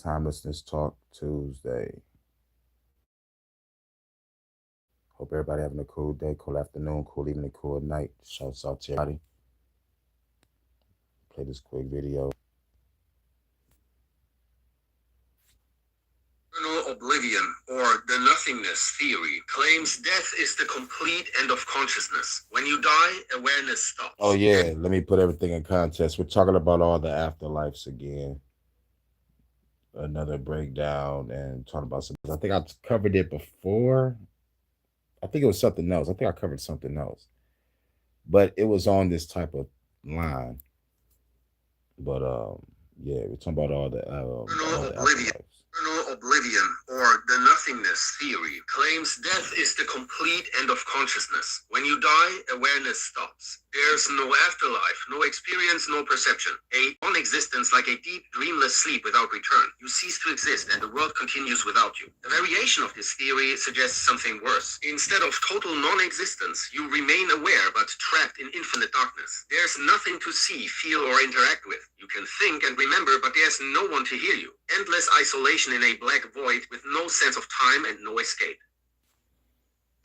Timelessness Talk Tuesday. Hope everybody having a cool day, cool afternoon, cool evening, cool night. Shouts out to everybody. Play this quick video. Oblivion, or the nothingness theory, claims death is the complete end of consciousness. When you die, awareness stops. Oh yeah, let me put everything in context. We're talking about all the afterlives again. Another breakdown and talking about something. I think I covered it before. I think it was something else. I think I covered something else. But it was on this type of line. But yeah, we're talking about all the oblivion. Oblivion, or the nothingness theory, claims death is the complete end of consciousness. When you die, awareness stops. There's no afterlife, no experience, no perception. A non-existence like a deep, dreamless sleep without return. You cease to exist and the world continues without you. A variation of this theory suggests something worse. Instead of total non-existence, you remain aware but trapped in infinite darkness. There's nothing to see, feel, or interact with. You can think and remember, but there's no one to hear you. Endless isolation in a black void with no sense of time and no escape.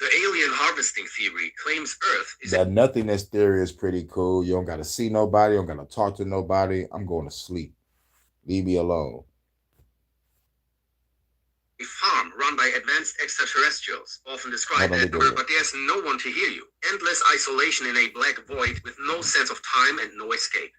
The alien harvesting theory claims Earth is... That nothingness theory is pretty cool. You don't got to see nobody. You don't got to talk to nobody. I'm going to sleep. Leave me alone. A farm run by advanced extraterrestrials, often described as but there's no one to hear you. Endless isolation in a black void with no sense of time and no escape.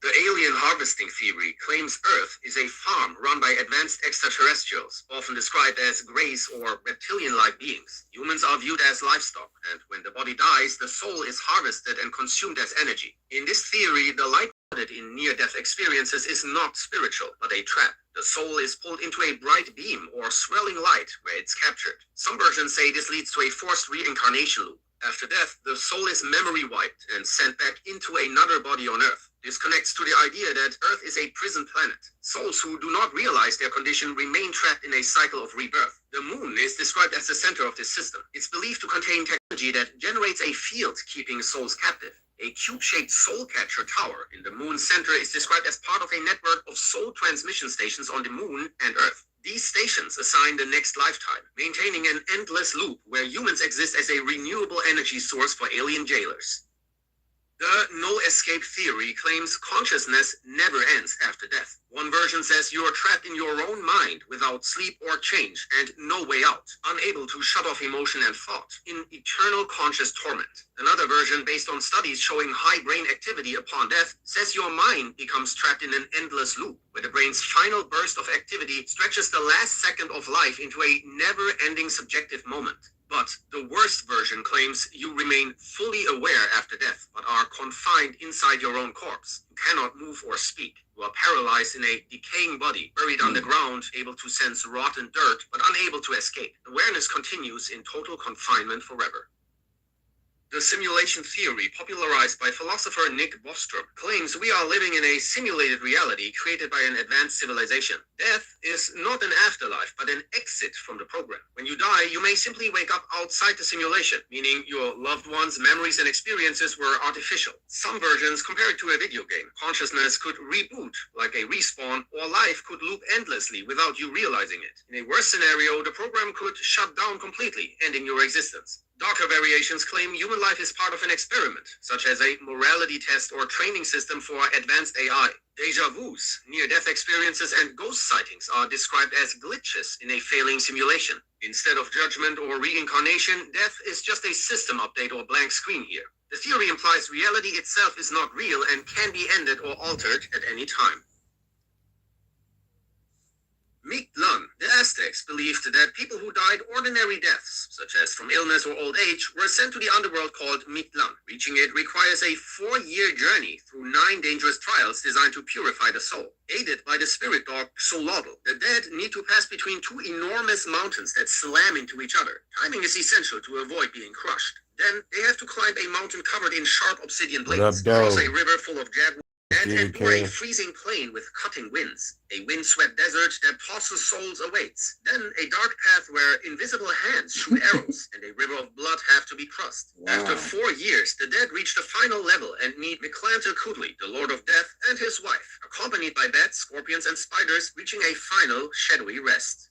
The alien harvesting theory claims Earth is a farm run by advanced extraterrestrials, often described as greys or reptilian-like beings. Humans are viewed as livestock, and when the body dies, the soul is harvested and consumed as energy. In this theory, the light in near-death experiences is not spiritual, but a trap. The soul is pulled into a bright beam or swelling light where it's captured. Some versions say this leads to a forced reincarnation loop. After death, the soul is memory wiped and sent back into another body on Earth. This connects to the idea that Earth is a prison planet. Souls who do not realize their condition remain trapped in a cycle of rebirth. The moon is described as the center of this system. It's believed to contain technology that generates a field keeping souls captive. A cube-shaped soul catcher tower in the moon's center is described as part of a network of soul transmission stations on the moon and Earth. These stations assign the next lifetime, maintaining an endless loop where humans exist as a renewable energy source for alien jailers. The no-escape theory claims consciousness never ends after death. One version says you are trapped in your own mind without sleep or change and no way out, unable to shut off emotion and thought, in eternal conscious torment. Another version, based on studies showing high brain activity upon death, says your mind becomes trapped in an endless loop, where the brain's final burst of activity stretches the last second of life into a never-ending subjective moment. But the worst version claims you remain fully aware after death, but are confined inside your own corpse. You cannot move or speak. You are paralyzed in a decaying body, buried underground, able to sense rotten dirt, but unable to escape. Awareness continues in total confinement forever. The simulation theory, popularized by philosopher Nick Bostrom, claims we are living in a simulated reality created by an advanced civilization. Death is not an afterlife, but an exit from the program. When you die, you may simply wake up outside the simulation, meaning your loved ones' memories and experiences were artificial. Some versions compare it to a video game. Consciousness could reboot, like a respawn, or life could loop endlessly without you realizing it. In a worse scenario, the program could shut down completely, ending your existence. Darker variations claim human life is part of an experiment, such as a morality test or training system for advanced AI. Deja vus, near-death experiences, and ghost sightings are described as glitches in a failing simulation. Instead of judgment or reincarnation, death is just a system update or blank screen here. The theory implies reality itself is not real and can be ended or altered at any time. Mictlan, the Aztecs believed that people who died ordinary deaths, such as from illness or old age, were sent to the underworld called Mictlan. Reaching it requires a 4-year journey through 9 dangerous trials designed to purify the soul. Aided by the spirit dog Solodl, the dead need to pass between 2 enormous mountains that slam into each other. Timing is essential to avoid being crushed. Then they have to climb a mountain covered in sharp obsidian blades, cross a river full of jaguars. and endure a freezing plain with cutting winds. A windswept desert that tosses souls awaits. Then a dark path where invisible hands shoot arrows and a river of blood have to be crossed. Wow. After 4 years, the dead reach the final level and meet Mictlantecuhtli, the Lord of Death, and his wife, accompanied by bats, scorpions, and spiders, reaching a final shadowy rest.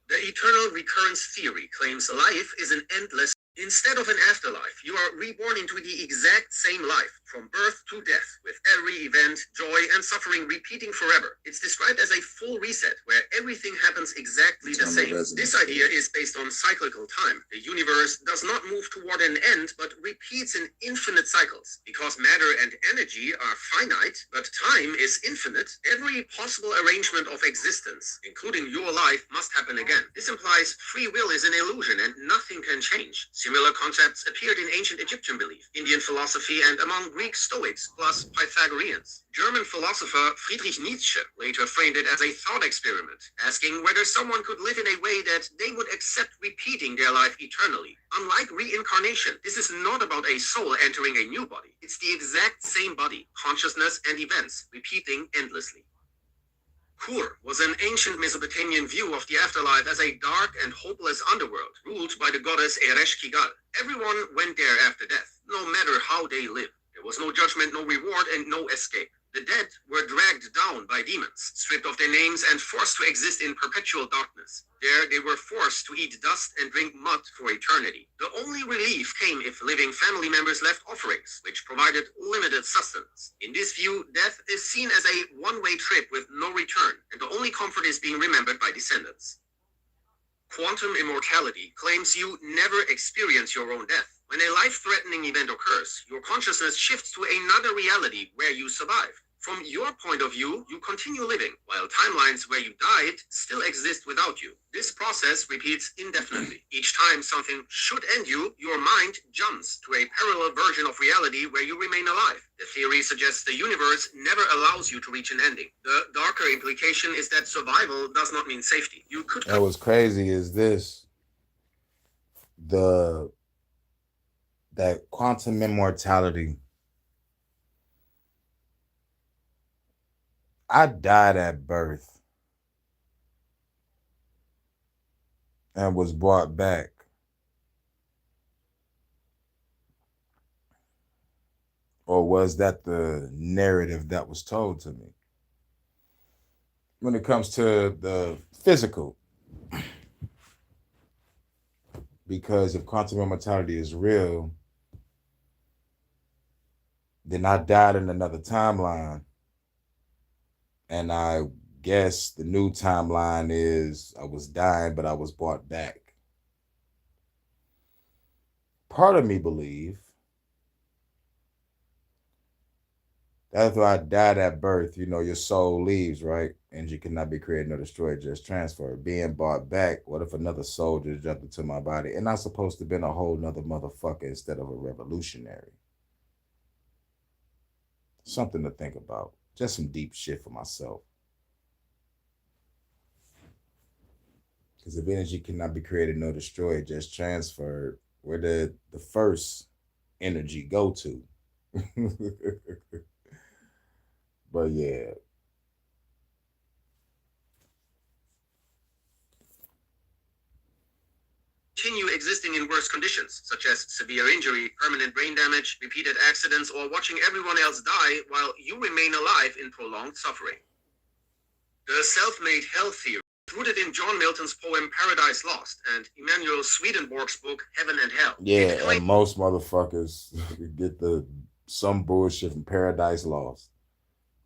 The eternal recurrence theory claims life is an endless. Instead of an afterlife, you are reborn into the exact same life, from birth to death, with every event, joy, and suffering repeating forever. It's described as a full reset, where everything happens exactly the same. This idea is based on cyclical time. The universe does not move toward an end, but repeats in infinite cycles. Because matter and energy are finite, but time is infinite, every possible arrangement of existence, including your life, must happen again. This implies free will is an illusion and nothing can change. Similar concepts appeared in ancient Egyptian belief, Indian philosophy, and among Greek Stoics, plus Pythagoreans. German philosopher Friedrich Nietzsche later framed it as a thought experiment, asking whether someone could live in a way that they would accept repeating their life eternally. Unlike reincarnation, this is not about a soul entering a new body. It's the exact same body, consciousness, and events, repeating endlessly. Kur was an ancient Mesopotamian view of the afterlife as a dark and hopeless underworld, ruled by the goddess Ereshkigal. Everyone went there after death, no matter how they lived. There was no judgment, no reward, and no escape. The dead were dragged down by demons, stripped of their names, and forced to exist in perpetual darkness. There they were forced to eat dust and drink mud for eternity. The only relief came if living family members left offerings, which provided limited sustenance. In this view, death is seen as a one-way trip with no return, and the only comfort is being remembered by descendants. Quantum immortality claims you never experience your own death. When a life-threatening event occurs, your consciousness shifts to another reality where you survive. From your point of view, you continue living, while timelines where you died still exist without you. This process repeats indefinitely. Each time something should end you, your mind jumps to a parallel version of reality where you remain alive. The theory suggests the universe never allows you to reach an ending. The darker implication is that survival does not mean safety. You could. That was crazy. Is this that quantum immortality? I died at birth and was brought back. Or was that the narrative that was told to me? When it comes to the physical, because if quantum immortality is real, then I died in another timeline. And I guess the new timeline is I was dying, but I was brought back. Part of me believe that after I died at birth, your soul leaves, right? Energy cannot be created nor destroyed, just transferred. Being brought back, what if another soul just jumped into my body? And I'm supposed to have been a whole nother motherfucker instead of a revolutionary. Something to think about. Just some deep shit for myself. Because if energy cannot be created nor destroyed, just transferred, where did the first energy go to? But yeah. Continue existing in worse conditions, such as severe injury, permanent brain damage, repeated accidents, or watching everyone else die while you remain alive in prolonged suffering. The self-made hell theory, rooted in John Milton's poem Paradise Lost and Emanuel Swedenborg's book Heaven and Hell. Yeah, and most motherfuckers get some bullshit from Paradise Lost.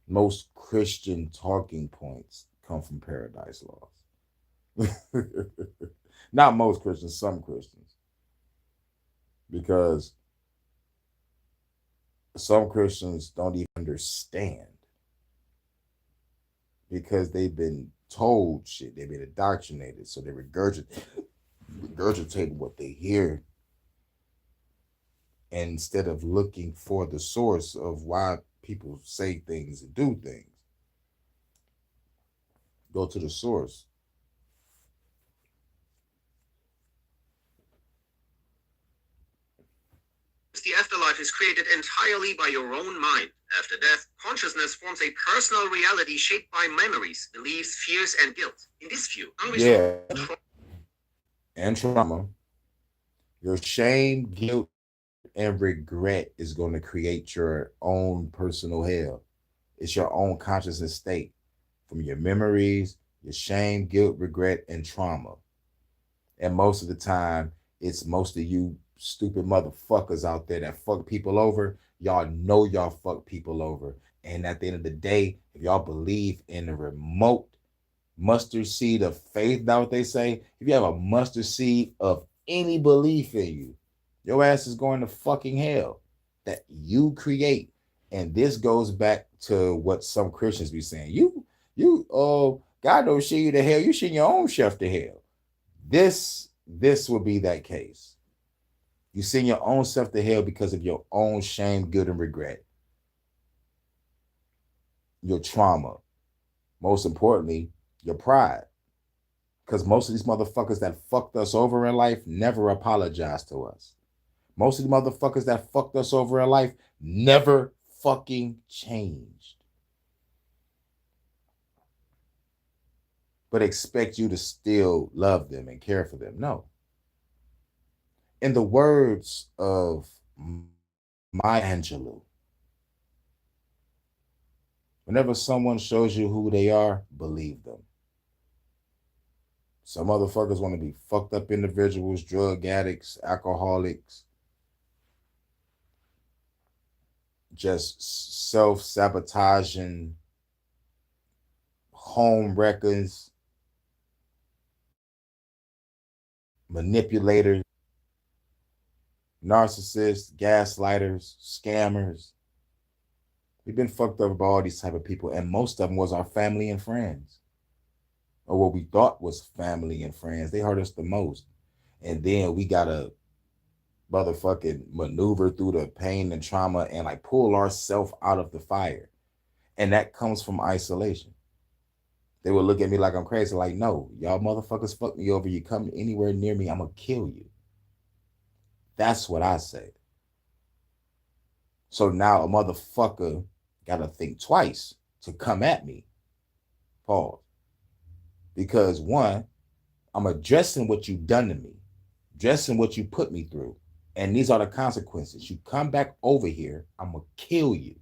Most Christian talking points come from Paradise Lost. Not most Christians, some Christians. Because some Christians don't even understand. Because they've been told shit. They've been indoctrinated. So they regurgitate what they hear. And instead of looking for the source of why people say things and do things, go to the source. The afterlife is created entirely by your own mind. After death, consciousness forms a personal reality shaped by memories, beliefs, fears, and guilt. In this view, and trauma, your shame, guilt, and regret is going to create your own personal hell. It's your own consciousness state from your memories, your shame, guilt, regret, and trauma. And most of the time, it's most of you stupid motherfuckers out there that fuck people over. Y'all know y'all fuck people over. And at the end of the day, if y'all believe in a remote mustard seed of faith, now what they say, if you have a mustard seed of any belief in you, your ass is going to fucking hell that you create. And this goes back to what some Christians be saying. God don't send you to hell. You send your own self to hell. This will be that case. You send your own self to hell because of your own shame, guilt, and regret. Your trauma. Most importantly, your pride. Because most of these motherfuckers that fucked us over in life never apologized to us. Most of the motherfuckers that fucked us over in life never fucking changed. But expect you to still love them and care for them. No. In the words of Maya Angelou, whenever someone shows you who they are, believe them. Some motherfuckers want to be fucked up individuals, drug addicts, alcoholics, just self-sabotaging, home wreckers, manipulators, narcissists, gaslighters, scammers. We've been fucked up by all these type of people, and most of them was our family and friends, or what we thought was family and friends. They hurt us the most, and then we gotta motherfucking maneuver through the pain and trauma and like pull ourselves out of the fire, and that comes from isolation. They would look at me like I'm crazy, like, no, y'all motherfuckers fuck me over. You come anywhere near me, I'm gonna kill you. That's what I say. So now a motherfucker gotta think twice to come at me. Pause. Because one, I'm addressing what you done to me, addressing what you put me through. And these are the consequences. You come back over here, I'm gonna kill you.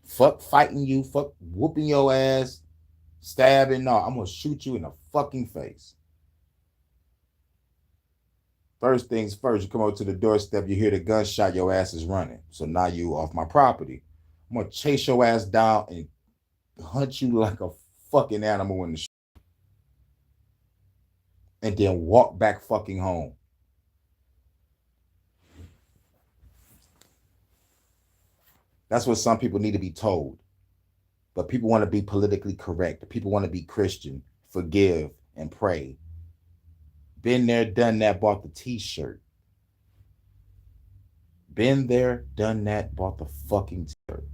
Fuck fighting you, fuck whooping your ass, stabbing. No, I'm gonna shoot you in the fucking face. First things first, you come over to the doorstep, you hear the gunshot, your ass is running. So now you off my property. I'm gonna chase your ass down and hunt you like a fucking animal in the street. And then walk back fucking home. That's what some people need to be told. But people want to be politically correct. People want to be Christian, forgive, and pray. Been there, done that, bought the t-shirt. Been there, done that, bought the fucking t-shirt.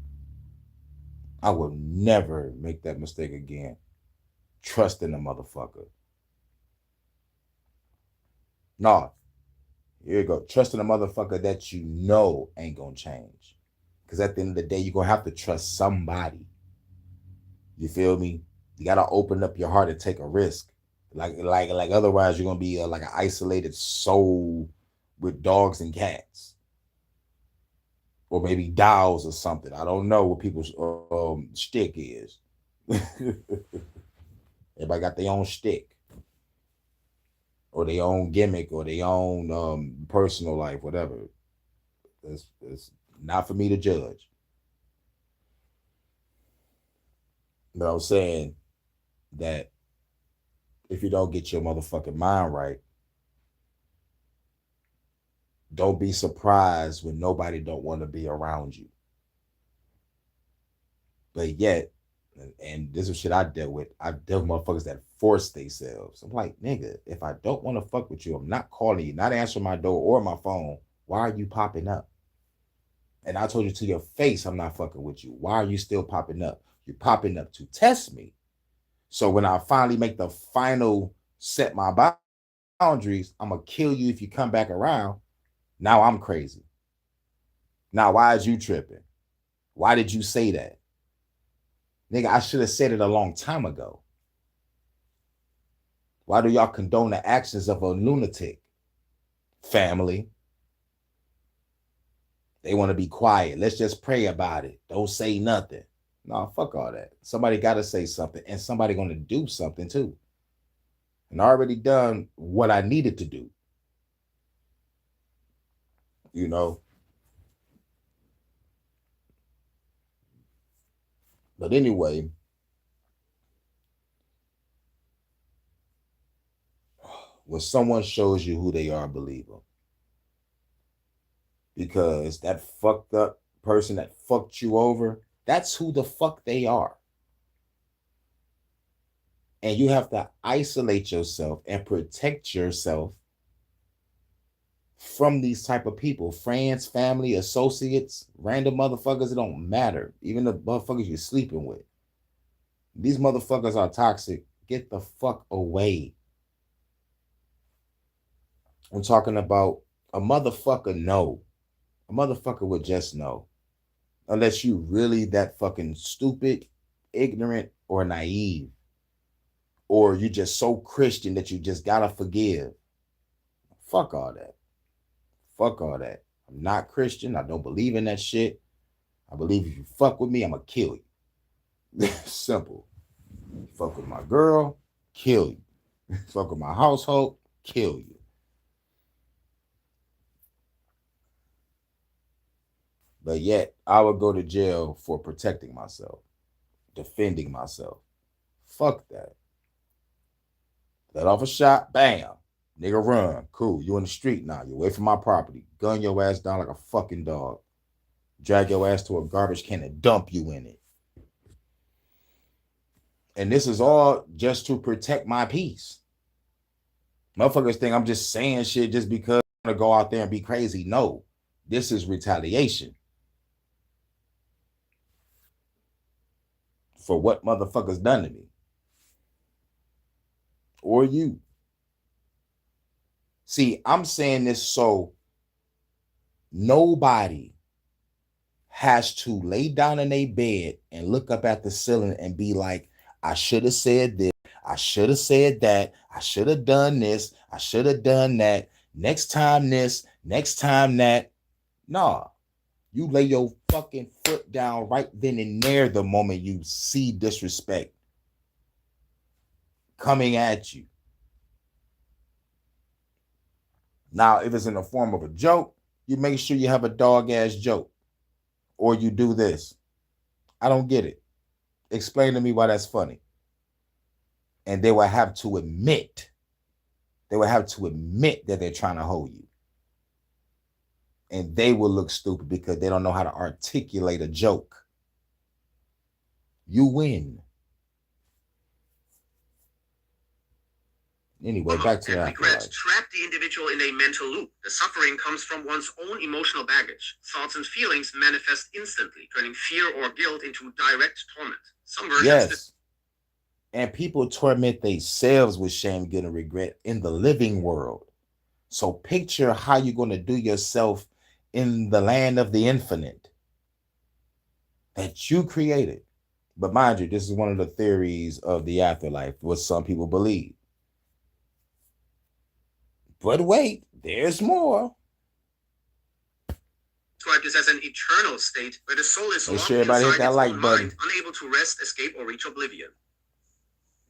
I will never make that mistake again. Trust in the motherfucker. No, here you go. Trust in a motherfucker that you know ain't gonna change. Because at the end of the day, you're gonna have to trust somebody. You feel me? You gotta open up your heart and take a risk. Like otherwise you're gonna be like an isolated soul with dogs and cats, or maybe dolls or something. I don't know what people's shtick is. Everybody got their own shtick, or their own gimmick, or their own personal life, whatever. It's not for me to judge. But I'm saying that if you don't get your motherfucking mind right, don't be surprised when nobody don't want to be around you. But yet, and this is shit I dealt with. I've dealt with motherfuckers that force themselves. I'm like, nigga, if I don't want to fuck with you, I'm not calling you, not answering my door or my phone. Why are you popping up? And I told you to your face, I'm not fucking with you. Why are you still popping up? You're popping up to test me. So when I finally make the final set my boundaries, I'm going to kill you if you come back around. Now I'm crazy. Now, why is you tripping? Why did you say that? Nigga, I should have said it a long time ago. Why do y'all condone the actions of a lunatic? Family. They want to be quiet. Let's just pray about it. Don't say nothing. No, fuck all that. Somebody got to say something, and somebody going to do something too. And I already done what I needed to do. You know? But anyway, when someone shows you who they are, believe them. Because that fucked up person that fucked you over, that's who the fuck they are. And you have to isolate yourself and protect yourself from these type of people. Friends, family, associates, random motherfuckers, it don't matter. Even the motherfuckers you're sleeping with. These motherfuckers are toxic. Get the fuck away. I'm talking about a motherfucker know. A motherfucker would just know. Unless you really that fucking stupid, ignorant, or naive. Or you just so Christian that you just gotta forgive. Fuck all that. Fuck all that. I'm not Christian. I don't believe in that shit. I believe if you fuck with me, I'm gonna kill you. Simple. Fuck with my girl, kill you. Fuck with my household, kill you. But yet, I would go to jail for protecting myself, defending myself. Fuck that. Let off a shot, bam. Nigga run. Cool. You in the street now. You away from my property. Gun your ass down like a fucking dog. Drag your ass to a garbage can and dump you in it. And this is all just to protect my peace. Motherfuckers think I'm just saying shit just because I want to go out there and be crazy. No. This is retaliation. For what motherfuckers done to me. Or you. See, I'm saying this so nobody has to lay down in their bed and look up at the ceiling and be like, I should have said this. I should have said that. I should have done this. I should have done that. Next time this, next time that. Nah. You lay your fucking foot down right then and there the moment you see disrespect coming at you. Now, if it's in the form of a joke, you make sure you have a dog-ass joke. Or you do this. I don't get it. Explain to me why that's funny. And they will have to admit. They will have to admit that they're trying to hold you. And they will look stupid because they don't know how to articulate a joke. You win. Anyway, back to that. Regret trap the individual in a mental loop. The suffering comes from one's own emotional baggage. Thoughts and feelings manifest instantly, turning fear or guilt into direct torment. Some versions. Yes. And people torment themselves with shame, guilt, and regret in the living world. So picture how you're going to do yourself in the land of the infinite that you created. But mind you, this is one of the theories of the afterlife, what some people believe. But wait, there's more. Describe this as an eternal state where the soul is locked inside its own mind, unable to rest, escape, or reach oblivion.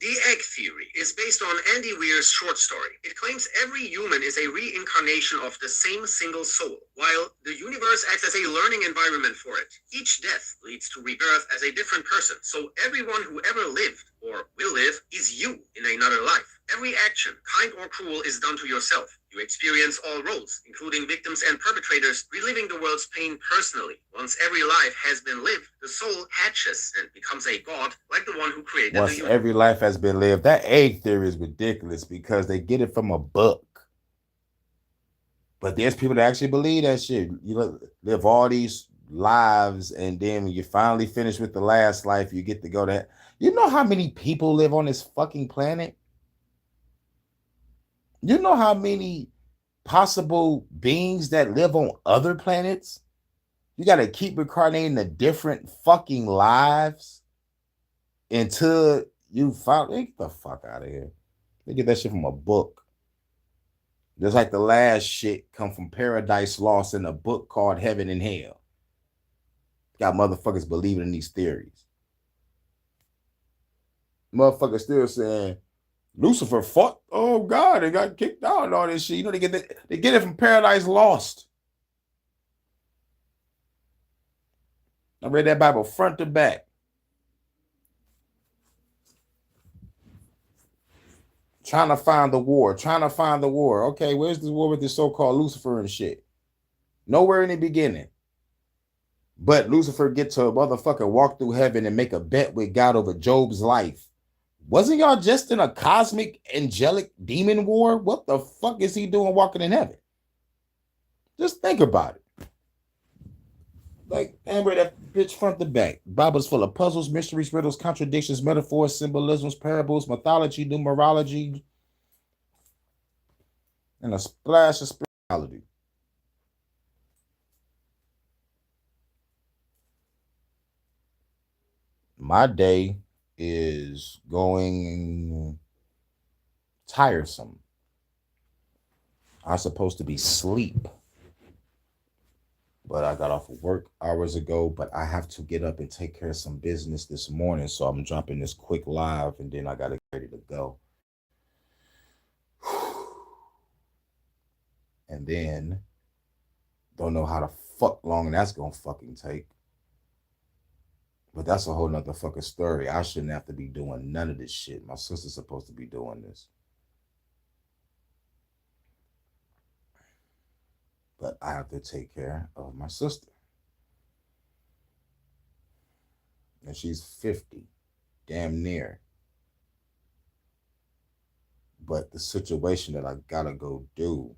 The egg theory is based on Andy Weir's short story. It claims every human is a reincarnation of the same single soul, while the universe acts as a learning environment for it. Each death leads to rebirth as a different person, so everyone who ever lived, or will live, is you in another life. Every action, kind or cruel, is done to yourself. You experience all roles, including victims and perpetrators, reliving the world's pain personally. Once every life has been lived, the soul hatches and becomes a god, like the one who created the universe. Once every life has been lived, that egg theory is ridiculous because they get it from a book. But there's people that actually believe that shit. You live all these lives, and then when you finally finish with the last life, you get to go to. You know how many people live on this fucking planet? You know how many possible beings that live on other planets? You gotta keep incarnating the different fucking lives until you get the fuck out of here. They get that shit from a book. Just like the last shit come from Paradise Lost in a book called Heaven and Hell. Got motherfuckers believing in these theories. Motherfuckers still saying Lucifer fought, oh God, and got kicked out and all this shit. You know, they get it from Paradise Lost. I read that Bible front to back. Trying to find the war. Okay, where's the war with this so-called Lucifer and shit? Nowhere in the beginning. But Lucifer get to a motherfucker walk through heaven and make a bet with God over Job's life. Wasn't y'all just in a cosmic, angelic demon war? What the fuck is he doing walking in heaven? Just think about it. Like, Amber, that bitch front to back. Bible's full of puzzles, mysteries, riddles, contradictions, metaphors, symbolisms, parables, mythology, numerology, and a splash of spirituality. My day is going tiresome. I'm supposed to be asleep, but I got off of work hours ago, but I have to get up and take care of some business this morning, so I'm dropping this quick live, and then I got to get ready to go. And then, don't know how the fuck long that's gonna fucking take. But that's a whole nother fucking story. I shouldn't have to be doing none of this shit. My sister's supposed to be doing this. But I have to take care of my sister. And she's 50, damn near. But the situation that I gotta go do,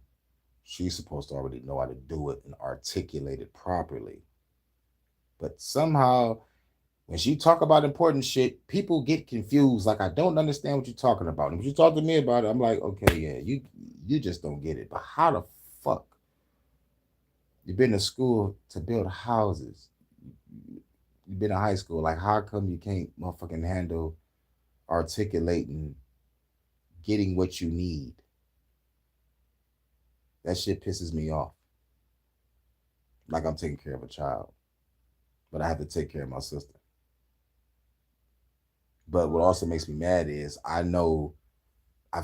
she's supposed to already know how to do it and articulate it properly. But somehow, when she talk about important shit, people get confused. Like, I don't understand what you're talking about. And when you talk to me about it, I'm like, okay, yeah, you just don't get it. But how the fuck? You've been to school to build houses. You've been to high school. Like, how come you can't motherfucking handle articulating, getting what you need? That shit pisses me off. Like I'm taking care of a child. But I have to take care of my sister. But what also makes me mad is I've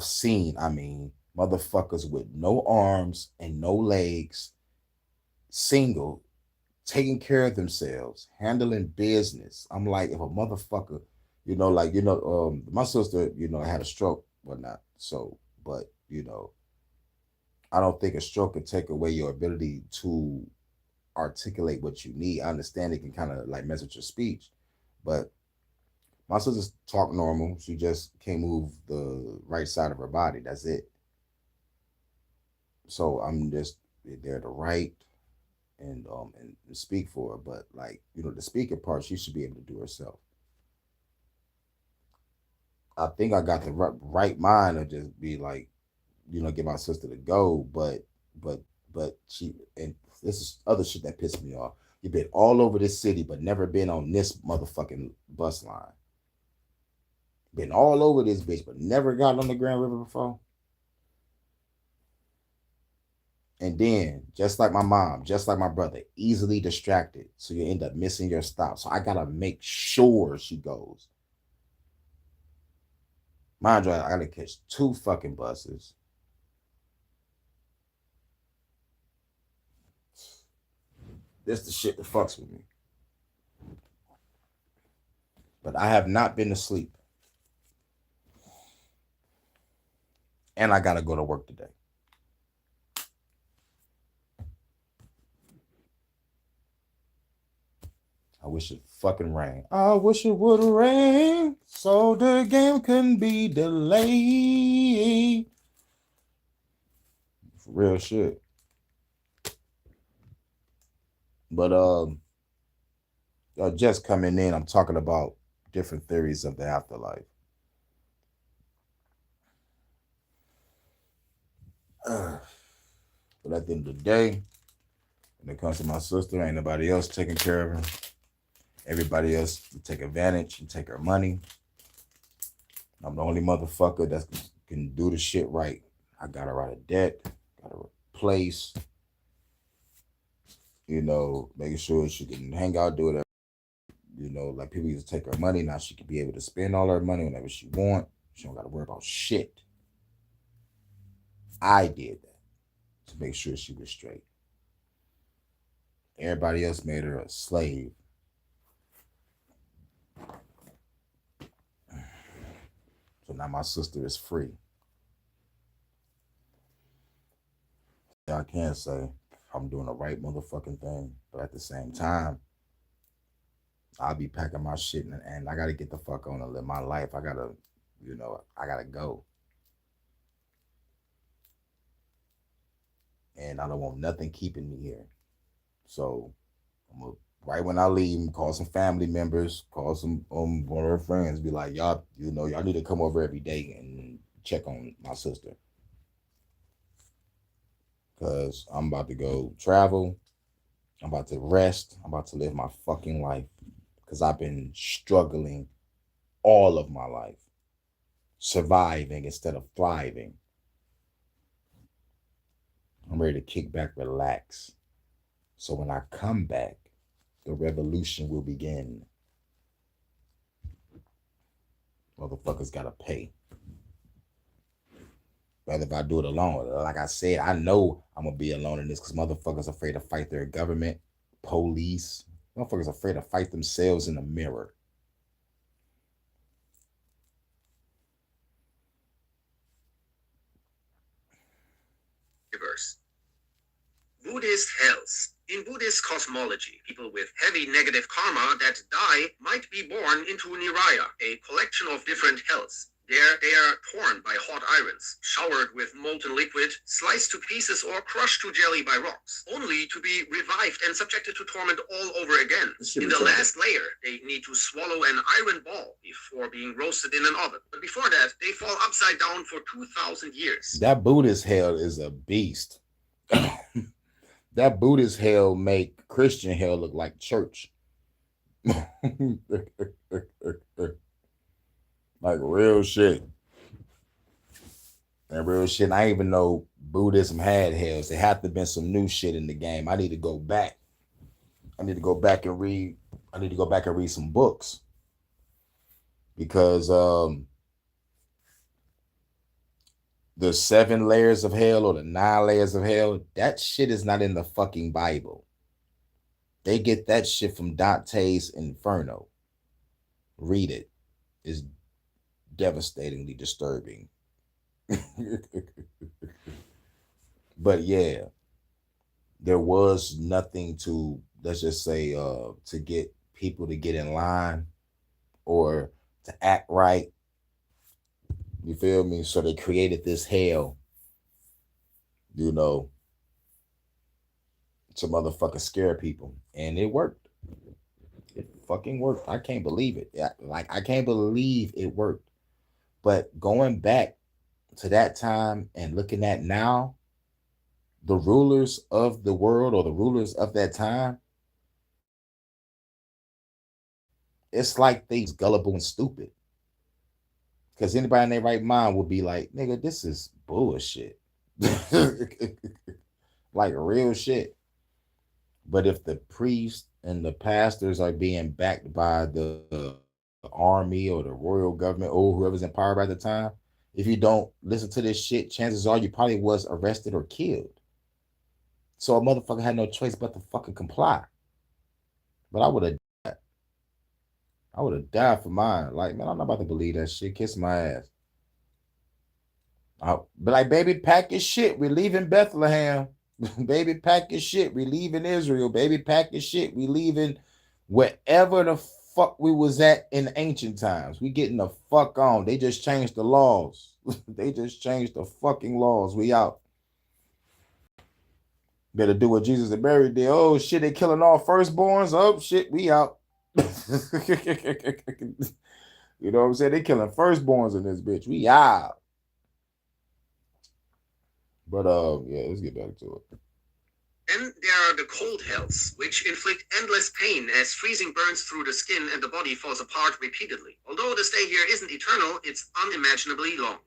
seen, motherfuckers with no arms and no legs, single, taking care of themselves, handling business. I'm like, if a motherfucker, my sister, had a stroke, whatnot. So, but, I don't think a stroke can take away your ability to articulate what you need. I understand it can kind of like mess with your speech, but my sister's talk normal. She just can't move the right side of her body. That's it. So I'm just there to write and speak for her. But like, the speaking part, she should be able to do herself. I think I got the right mind to just be like, get my sister to go. But she, and this is other shit that pissed me off. You've been all over this city, but never been on this motherfucking bus line. Been all over this bitch, but never got on the Grand River before. And then, just like my mom, just like my brother, easily distracted. So you end up missing your stop. So I gotta make sure she goes. Mind you, I gotta catch 2 fucking buses. This the shit that fucks with me. But I have not been asleep. And I gotta go to work today. I wish it fucking rained. I wish it would rain so the game can be delayed. For real shit. But just coming in, I'm talking about different theories of the afterlife. But at the end of the day, When it comes to my sister, ain't nobody else taking care of her. Everybody else take advantage and take her money. I'm the only motherfucker that can do the shit right. I got her out of debt, got her a place, making sure she can hang out, do whatever. Like people used to take her money. Now she can be able to spend all her money whenever she want. She don't got to worry about shit. I did that to make sure she was straight. Everybody else made her a slave. So now my sister is free. I can't say I'm doing the right motherfucking thing, but at the same time, I'll be packing my shit and I gotta get the fuck on and live my life. I gotta go. And I don't want nothing keeping me here. So I'm gonna, right when I leave, call some family members, call some one of her friends, be like, y'all need to come over every day and check on my sister. Cause I'm about to go travel. I'm about to rest. I'm about to live my fucking life. Cause I've been struggling all of my life, surviving instead of thriving. I'm ready to kick back, relax. So when I come back, the revolution will begin. Motherfuckers gotta pay. Whether if I do it alone. Like I said, I know I'm gonna be alone in this because motherfuckers afraid to fight their government, police. Motherfuckers afraid to fight themselves in the mirror. Buddhist hells. In Buddhist cosmology, people with heavy negative karma that die might be born into Niraya, a collection of different hells. There, they are torn by hot irons, showered with molten liquid, sliced to pieces, or crushed to jelly by rocks, only to be revived and subjected to torment all over again. In the last layer, they need to swallow an iron ball before being roasted in an oven. But before that, they fall upside down for 2,000 years. That Buddhist hell is a beast. That Buddhist hell make Christian hell look like church. Like real shit. And real shit. I didn't even know Buddhism had hells. There had to have been some new shit in the game. I need to go back. I need to go back and read some books. Because the 7 layers of hell or the 9 layers of hell, that shit is not in the fucking Bible. They get that shit from Dante's Inferno. Read it. It's devastatingly disturbing. But yeah, there was nothing to, let's just say, to get people to get in line or to act right. You feel me? So they created this hell, to motherfucking scare people. And it worked. It fucking worked. I can't believe it. I can't believe it worked. But going back to that time and looking at now, the rulers of the world or the rulers of that time, it's like they was gullible and stupid. Because anybody in their right mind would be like, nigga, this is bullshit. Like real shit. But if the priests and the pastors are being backed by the army or the royal government or whoever's in power at the time, if you don't listen to this shit, chances are you probably was arrested or killed. So a motherfucker had no choice but to fucking comply. But I would have died. I would have died for mine. Like, man, I'm not about to believe that shit. Kiss my ass. I'll be like, baby, pack your shit. We're leaving Bethlehem. Baby, pack your shit. We leaving Israel. Baby, pack your shit. We leaving wherever the fuck we was at in ancient times. We getting the fuck on. They just changed the laws. They just changed the fucking laws. We out. Better do what Jesus and Mary did. Oh shit, they killing all firstborns. Oh shit, we out. You know what I'm saying? They killing firstborns in this bitch. We out. But yeah, let's get back to it. Then there are the cold hells, which inflict endless pain as freezing burns through the skin and the body falls apart repeatedly. Although the stay here isn't eternal, it's unimaginably long.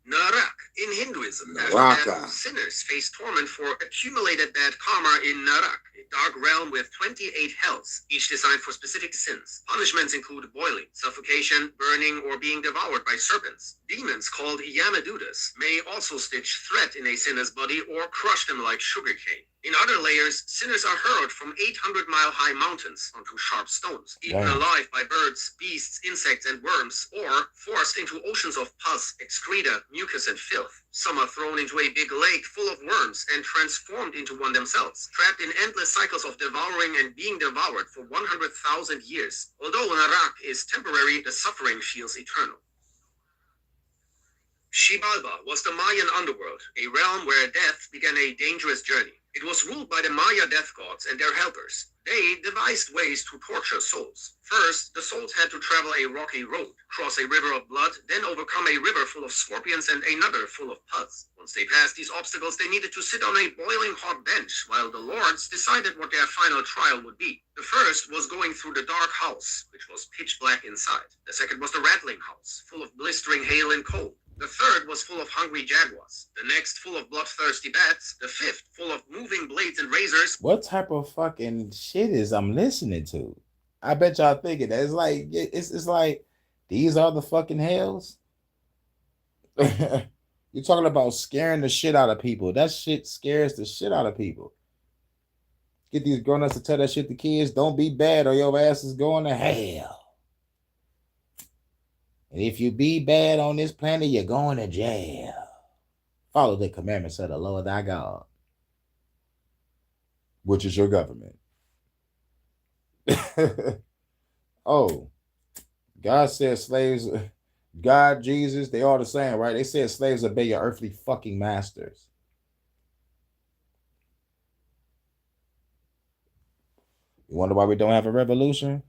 Narak in Hinduism. Naraka. Sinners face torment for accumulated bad karma in Narak, a dark realm with 28 hells, each designed for specific sins. Punishments include boiling, suffocation, burning, or being devoured by serpents. Demons called Yamadutas may also stitch thread in a sinner's body or crush them like sugarcane. In other layers, sinners are hurled from 800-mile-high mountains onto sharp stones, eaten alive by birds, beasts, insects, and worms, or forced into oceans of pus, excreta, mucus, and filth. Some are thrown into a big lake full of worms and transformed into one themselves, trapped in endless cycles of devouring and being devoured for 100,000 years. Although Narak is temporary, the suffering feels eternal. Xibalba was the Mayan underworld, a realm where death began a dangerous journey. It was ruled by the Maya death gods and their helpers. They devised ways to torture souls. First, the souls had to travel a rocky road, cross a river of blood, then overcome a river full of scorpions and another full of pus. Once they passed these obstacles, they needed to sit on a boiling hot bench while the lords decided what their final trial would be. The first was going through the dark house, which was pitch black inside. The second was the rattling house, full of blistering hail and cold. The third was full of hungry jaguars. The next full of bloodthirsty bats. The fifth full of moving blades and razors. What type of fucking shit is I'm listening to? I bet y'all thinking that it's like these are the fucking hells. You're talking about scaring the shit out of people. That shit scares the shit out of people. Get these grown-ups to tell that shit to kids. Don't be bad or your ass is going to hell. And if you be bad on this planet, you're going to jail. Follow the commandments of the Lord thy God, which is your government. Oh, God said slaves, God, Jesus, they all the same, right? They said slaves obey your earthly fucking masters. You wonder why we don't have a revolution?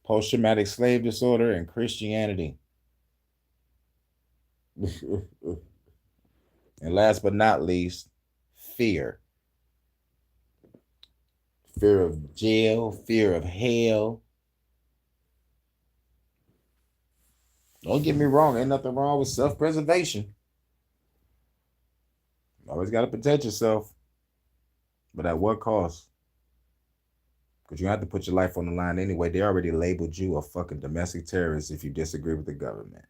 Post-traumatic slave disorder and Christianity. And last but not least, fear. Fear of jail, fear of hell. Don't get me wrong, ain't nothing wrong with self-preservation. Always got to protect yourself. But at what cost? Because you have to put your life on the line anyway. They already labeled you a fucking domestic terrorist if you disagree with the government.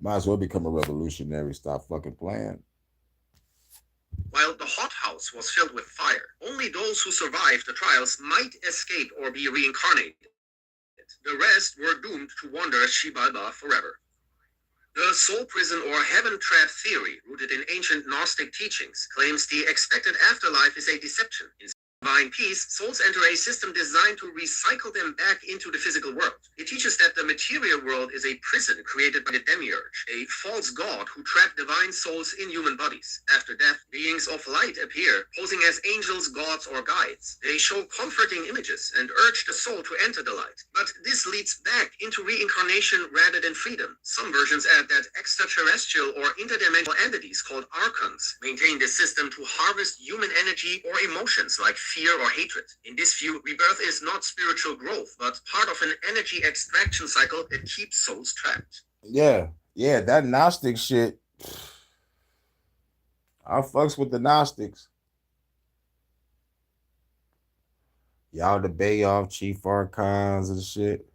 Might as well become a revolutionary. Stop fucking playing. While the hothouse was filled with fire, only those who survived the trials might escape or be reincarnated. The rest were doomed to wander Xibalba forever. The soul prison or heaven trap theory, rooted in ancient Gnostic teachings, claims the expected afterlife is a deception. In divine peace, souls enter a system designed to recycle them back into the physical world. It teaches that the material world is a prison created by the demiurge, a false god who trapped divine souls in human bodies. After death, beings of light appear, posing as angels, gods, or guides. They show comforting images and urge the soul to enter the light. But this leads back into reincarnation rather than freedom. Some versions add that extraterrestrial or interdimensional entities called archons maintain this system to harvest human energy or emotions like fear or hatred. In this view, rebirth is not spiritual growth, but part of an energy extraction cycle that keeps souls trapped. Yeah, that Gnostic shit. I fucks with the Gnostics. Y'all debate off chief archons and shit.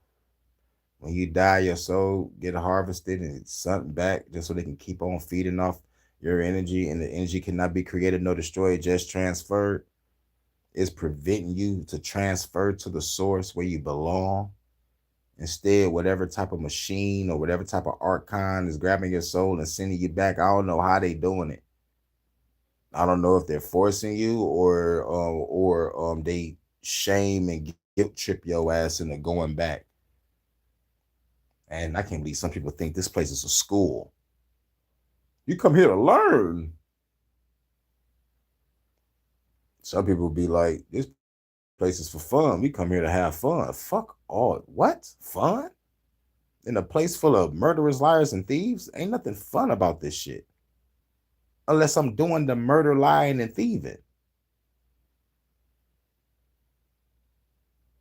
When you die, your soul get harvested and it's sent back just so they can keep on feeding off your energy, and the energy cannot be created nor destroyed, just transferred. Is preventing you to transfer to the source where you belong. Instead, whatever type of machine or whatever type of archon is grabbing your soul and sending you back, I don't know how they doing it. I don't know if they're forcing you or they shame and guilt trip your ass into going back. And I can't believe some people think this place is a school. You come here to learn. Some people be like, this place is for fun. We come here to have fun. Fuck all. What? Fun? In a place full of murderers, liars, and thieves? Ain't nothing fun about this shit. unless I'm doing the murder, lying, and thieving.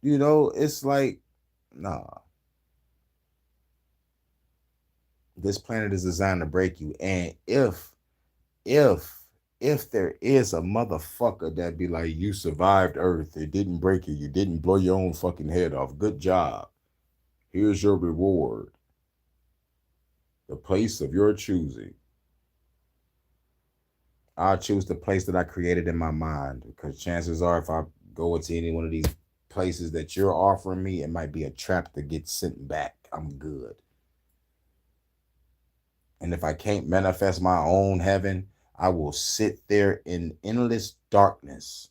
You know, it's like, nah, this planet is designed to break you. And if, if there is a motherfucker that be like, you survived Earth, it didn't break you, you didn't blow your own fucking head off, good job. Here's your reward. The place of your choosing. I'll choose the place that I created in my mind, because chances are, if I go into any one of these places that you're offering me, it might be a trap to get sent back. I'm good. And if I can't manifest my own heaven, I will sit there in endless darkness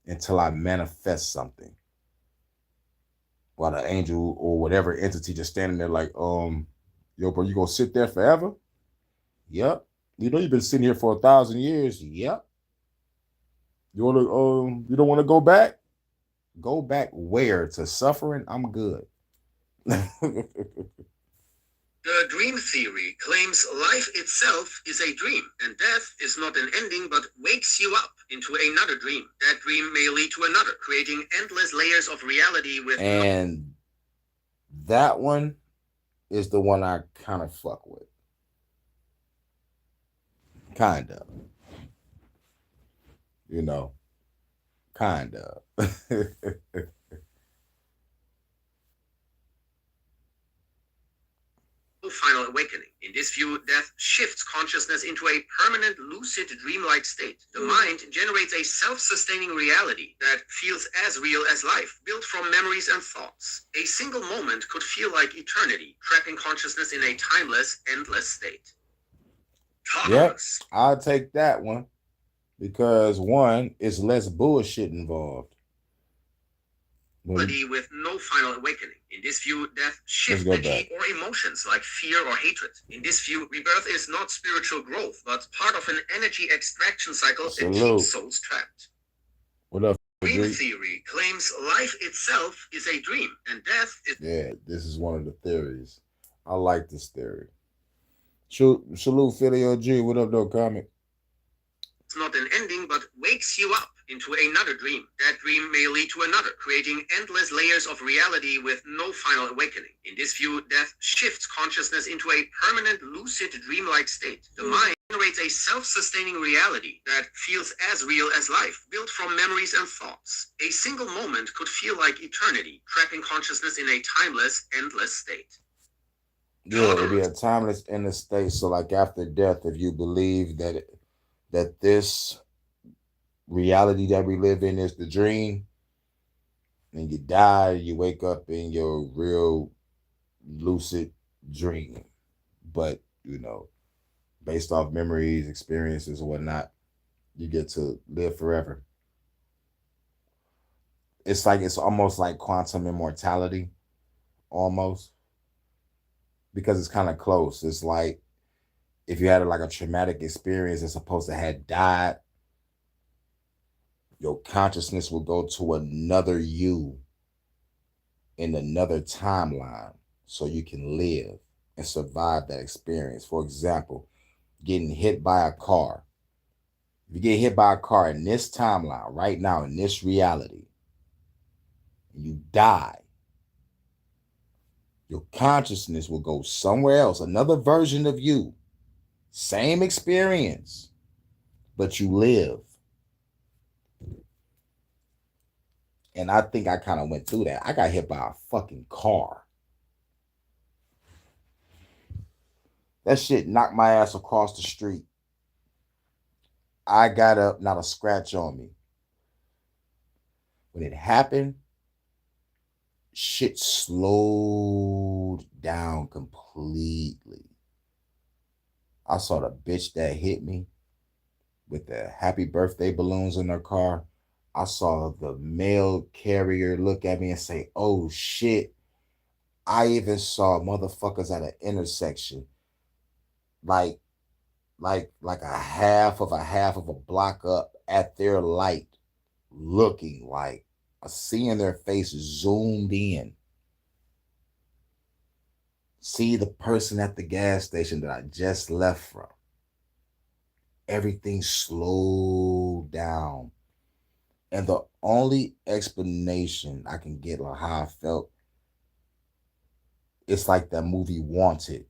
until I manifest something. While the angel or whatever entity just standing there like, yo, bro, you gonna sit there forever? Yep. You know you've been sitting here for 1,000 years. Yep. You don't wanna go back? Go back where? To suffering? I'm good. The dream theory claims life itself is a dream, and death is not an ending but wakes you up into another dream. That dream may lead to another, creating endless layers of reality with. And that one is the one I kind of fuck with. Kind of. You know, kind of. Final awakening. In this view, death shifts consciousness into a permanent lucid dreamlike state. The mind generates a self-sustaining reality that feels as real as life, built from memories and thoughts. A single moment could feel like eternity, trapping consciousness in a timeless, endless state. Yep, I'll take that one, because one is less bullshit involved. With no final awakening. In this view, death shifts energy or emotions like fear or hatred. In this view, rebirth is not spiritual growth, but part of an energy extraction cycle that keeps souls trapped. What up, Dream theory claims life itself is a dream, and death is. Yeah, this is one of the theories. I like this theory. Salute, Philly OG. What up, though, comic? It's not an ending, but wakes you up into another dream. That dream may lead to another, creating endless layers of reality with no final awakening. In this view, death shifts consciousness into a permanent lucid dreamlike state. The mind generates a self-sustaining reality that feels as real as life, built from memories and thoughts. A single moment could feel like eternity, trapping consciousness in a timeless, endless state. Yeah, it'd be a timeless, endless state. So, like after death, if you believe that this reality that we live in is the dream, and you die, you wake up in your real lucid dream, but you know, based off memories, experiences, or whatnot, you get to live forever. It's almost like quantum immortality, almost, because it's kind of close. It's like if you had like a traumatic experience that's supposed to have died, your consciousness will go to another you in another timeline so you can live and survive that experience. For example, getting hit by a car. If you get hit by a car in this timeline, right now, in this reality, and you die, your consciousness will go somewhere else, another version of you, same experience, but you live. And I think I kind of went through that. I got hit by a fucking car. That shit knocked my ass across the street. I got up, not a scratch on me. When it happened, shit slowed down completely. I saw the bitch that hit me with the happy birthday balloons in her car. I saw the mail carrier look at me and say, oh shit. I even saw motherfuckers at an intersection, like a half of a block up at their light, looking like seeing their face zoomed in. See the person at the gas station that I just left from. everything slowed down. And the only explanation I can get like how I felt, it's like that movie Wanted.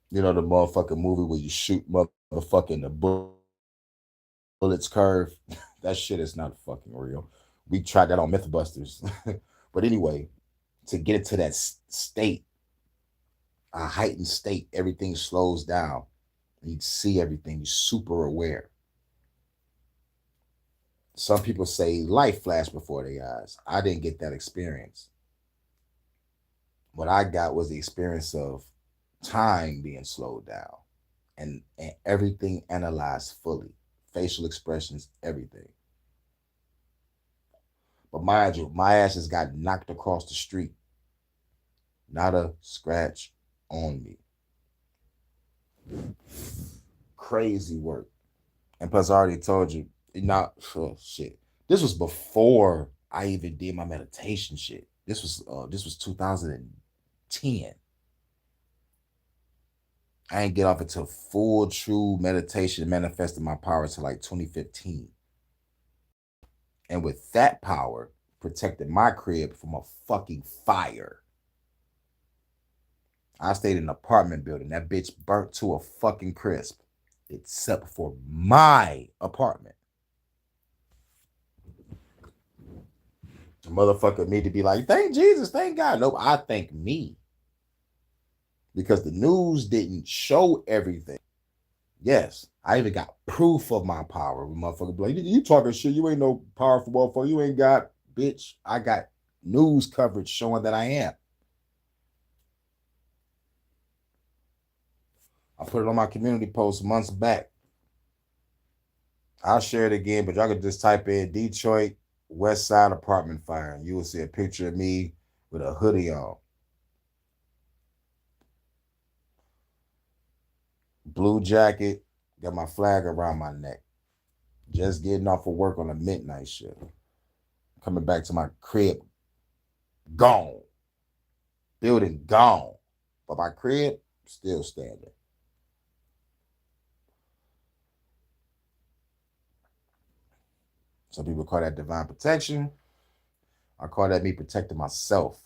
You know, the motherfucking movie where you shoot motherfucking the bullets curve. That shit is not fucking real. We tried that on Mythbusters. But anyway, to get into that state, a heightened state, everything slows down. You see everything. You're super aware. Some people say life flashed before their eyes. I didn't get that experience. What I got was the experience of time being slowed down and everything analyzed fully, facial expressions, everything. But mind you, my ass just got knocked across the street, not a scratch on me. Crazy work. And plus, I already told you, not oh, shit. This was before I even did my meditation shit. This was 2010. I didn't get off into full true meditation, manifesting my power until like 2015. And with that power, protected my crib from a fucking fire. I stayed in an apartment building. That bitch burnt to a fucking crisp, except for my apartment. The motherfucker need to be like, thank Jesus, thank God. Nope, I thank me. Because the news didn't show everything. Yes, I even got proof of my power. Motherfucker be like, you talking shit, you ain't no powerful motherfucker. You ain't got, bitch. I got news coverage showing that I am. I put it on my community post months back. I'll share it again, but y'all could just type in Detroit West Side apartment fire, and you will see a picture of me with a hoodie on, blue jacket, got my flag around my neck. Just getting off of work on a midnight shift. Coming back to my crib, gone. Building gone. But my crib, still standing. Some people call that divine protection. I call that me protecting myself.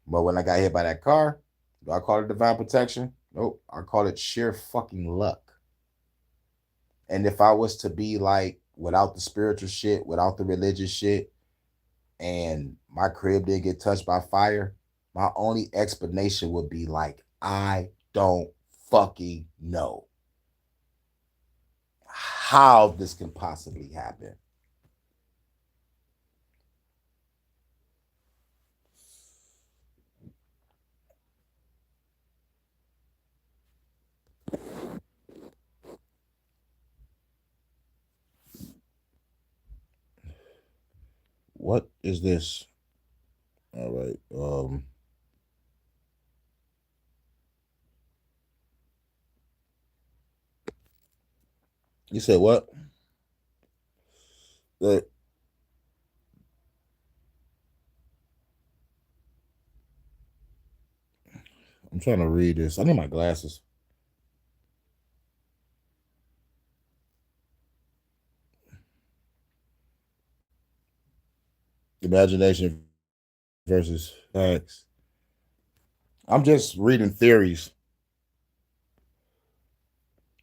But when I got hit by that car, do I call it divine protection? Nope. I call it sheer fucking luck. And if I was to be like without the spiritual shit, without the religious shit, and my crib did get touched by fire, my only explanation would be like, I don't fucking know how this can possibly happen. What is this? All right. You said what? That I'm trying to read this. I need my glasses. Imagination versus facts. I'm just reading theories.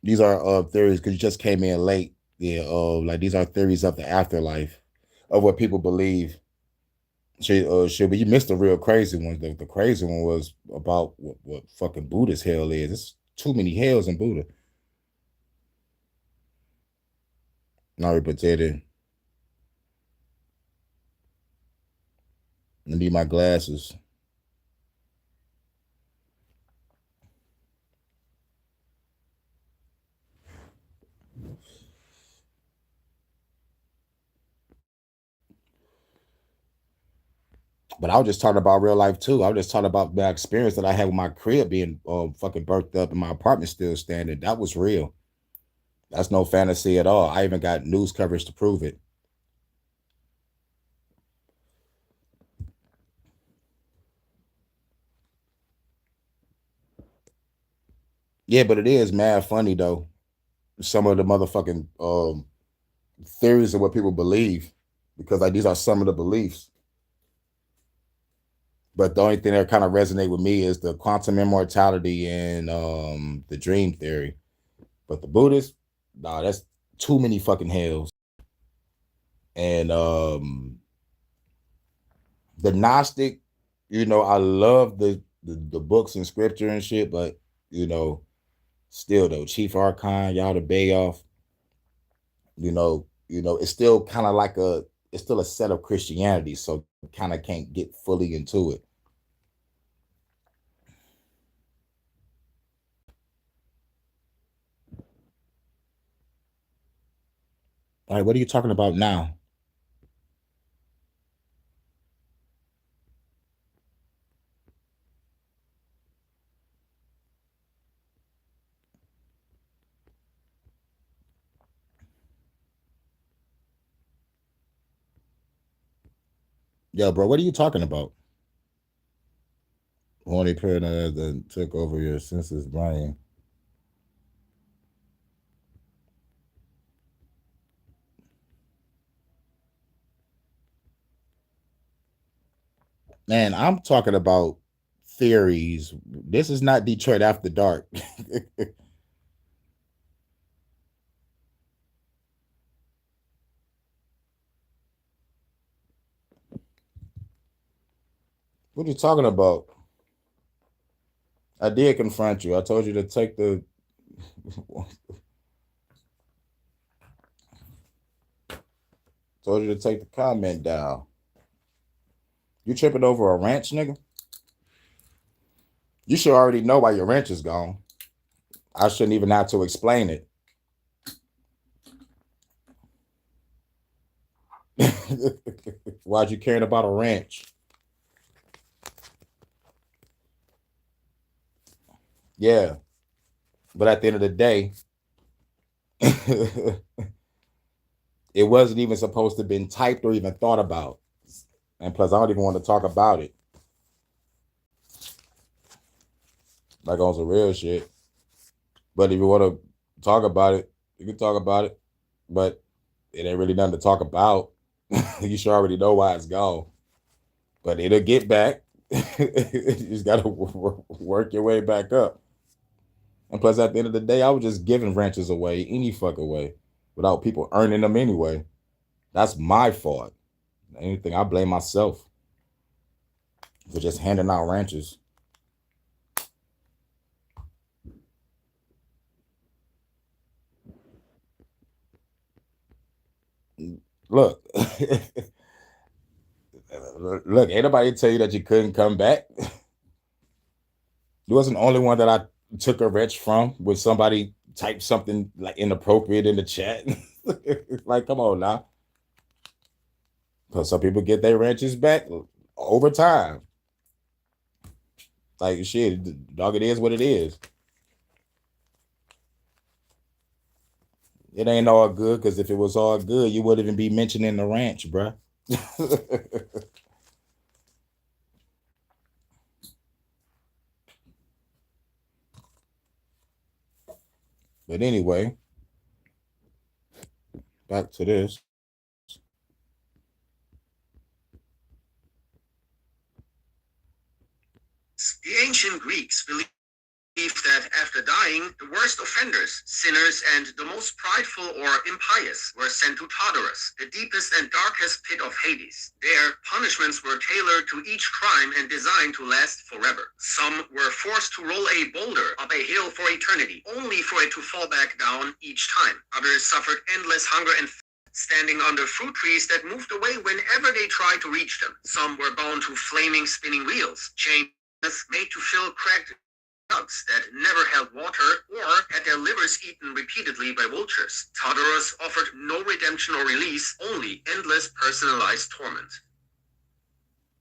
These are theories because you just came in late. Yeah, like these are theories of the afterlife, of what people believe. Shit, but you missed the real crazy one. The crazy one was about what fucking Buddha's hell is. It's too many hells in Buddha. Nari Potato. I need my glasses. But I was just talking about real life too. I was just talking about the experience that I had with my crib being fucking burnt up and my apartment still standing. That was real. That's no fantasy at all. I even got news coverage to prove it. Yeah, but it is mad funny though. Some of the motherfucking theories of what people believe, because like these are some of the beliefs. But the only thing that kind of resonate with me is the quantum immortality and the dream theory. But the Buddhist, nah, that's too many fucking hells. And the Gnostic, I love the books and scripture and shit, but you know, still though, Chief Archon, y'all the Bayoff, it's still kind of like it's still a set of Christianity, so kind of can't get fully into it. All right, what are you talking about now? Yo, bro, what are you talking about? Horny paranoia that took over your senses brain. Man, I'm talking about theories. This is not Detroit After Dark. What are you talking about? I did confront you. I told you to take the told you to take the comment down. You tripping over a ranch, nigga? You should already know why your ranch is gone. I shouldn't even have to explain it. Why'd you caring about a ranch? Yeah, but at the end of the day, it wasn't even supposed to have been typed or even thought about. And plus, I don't even want to talk about it. Like on some real shit. But if you want to talk about it, you can talk about it. But it ain't really nothing to talk about. You should already know why it's gone. But it'll get back. You just gotta work your way back up. And plus, at the end of the day, I was just giving ranches away any fucking way without people earning them anyway. That's my fault. Anything, I blame myself for just handing out ranches. Look, look, ain't nobody tell you that you couldn't come back. You wasn't the only one that I took a wrench from when somebody typed something like inappropriate in the chat. Like, come on now. Because some people get their wrenches back over time. Like shit, dog, it is what it is. It ain't all good because if it was all good, you wouldn't even be mentioning the ranch, bruh. But anyway, back to this. The ancient Greeks believed that after dying, the worst offenders, sinners, and the most prideful or impious were sent to Tartarus, the deepest and darkest pit of Hades. There, punishments were tailored to each crime and designed to last forever. Some were forced to roll a boulder up a hill for eternity, only for it to fall back down each time. Others suffered endless hunger and standing under fruit trees that moved away whenever they tried to reach them. Some were bound to flaming spinning wheels, chains made to fill cracked ducks that never held water or had their livers eaten repeatedly by vultures. Tartarus offered no redemption or release, only endless personalized torment.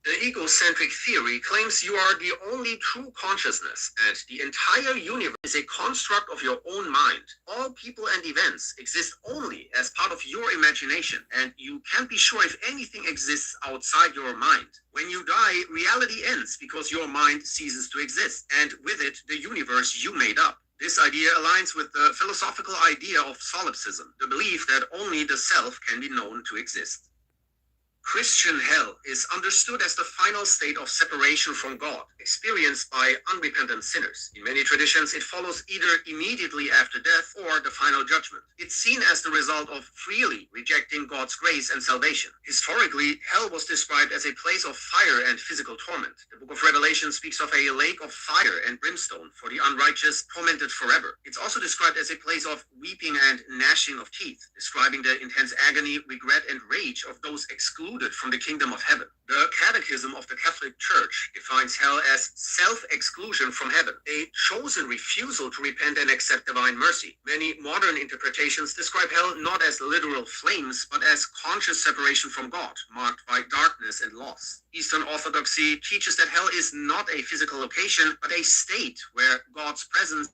The egocentric theory claims you are the only true consciousness, and the entire universe is a construct of your own mind. All people and events exist only as part of your imagination, and you can't be sure if anything exists outside your mind. When you die, reality ends because your mind ceases to exist, and with it, the universe you made up. This idea aligns with the philosophical idea of solipsism, the belief that only the self can be known to exist. Christian hell is understood as the final state of separation from God, experienced by unrepentant sinners. In many traditions, it follows either immediately after death or the final judgment. It's seen as the result of freely rejecting God's grace and salvation. Historically, hell was described as a place of fire and physical torment. The book of Revelation speaks of a lake of fire and brimstone for the unrighteous, tormented forever. It's also described as a place of weeping and gnashing of teeth, describing the intense agony, regret, and rage of those excluded from the kingdom of heaven. The Catechism of the Catholic Church defines hell as self-exclusion from heaven, a chosen refusal to repent and accept divine mercy. Many modern interpretations describe hell not as literal flames, but as conscious separation from God, marked by darkness and loss. Eastern Orthodoxy teaches that hell is not a physical location, but a state where God's presence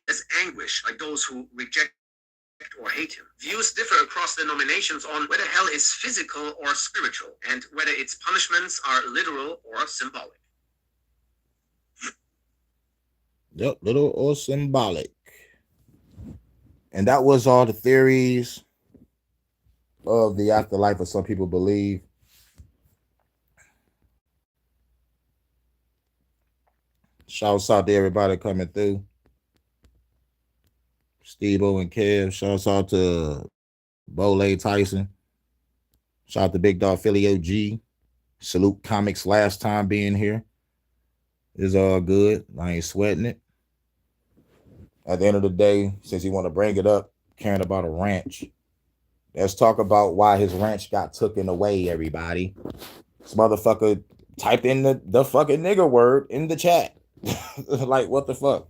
is anguish by those who reject or hate him. Views differ across denominations on whether hell is physical or spiritual, and whether its punishments are literal or symbolic. Yep, literal or symbolic. And that was all the theories of the afterlife, or some people believe. Shouts out to everybody coming through. Steve-O and Kev. Shouts out to Bole Tyson. Shout out to Big Dog Philly OG. Salute Comics last time being here. It's all good. I ain't sweating it. At the end of the day, since you want to bring it up, caring about a ranch, let's talk about why his ranch got taken away, everybody. This motherfucker typed in the fucking nigger word in the chat. Like, what the fuck?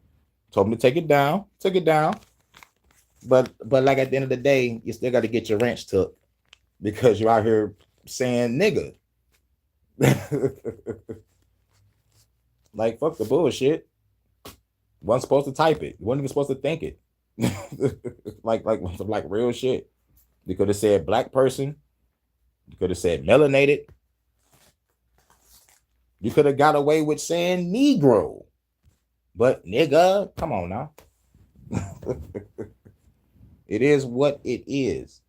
Told him to take it down. Took it down. But like at the end of the day, you still got to get your ranch took because you're out here saying nigga. Like, fuck the bullshit. Wasn't supposed to type it. You wasn't even supposed to think it. like real shit. You could have said black person. You could have said melanated. You could have got away with saying Negro. But nigga, come on now. It is what it is.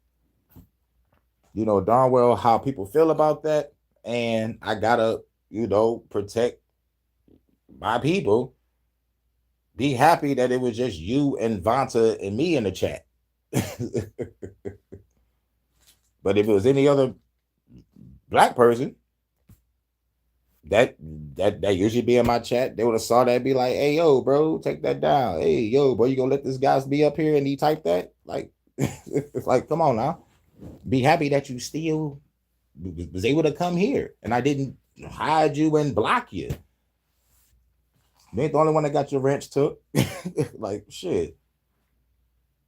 You know darn well how people feel about that. And I gotta, protect my people. Be happy that it was just you and Vanta and me in the chat. But if it was any other black person that usually be in my chat, they would have saw that and be like, hey, yo, bro, take that down. Hey, yo, bro, you gonna let this guy be up here and he type that? Like, it's like, come on now. Be happy that you still was able to come here and I didn't hide you and block you. You ain't the only one that got your wrench took. Like, shit.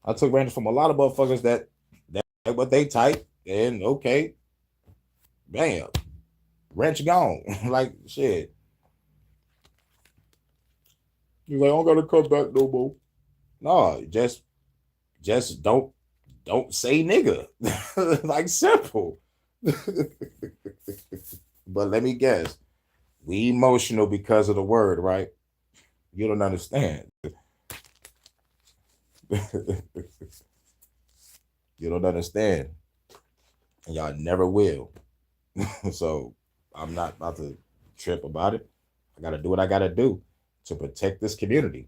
I took wrench from a lot of motherfuckers that what they type, and okay, bam, wrench gone. Like, shit. You're like, I don't gotta come back no more. No, just don't say nigga. Like, simple. But let me guess. We emotional because of the word, right? You don't understand. You don't understand. And y'all never will. So I'm not about to trip about it. I got to do what I got to do to protect this community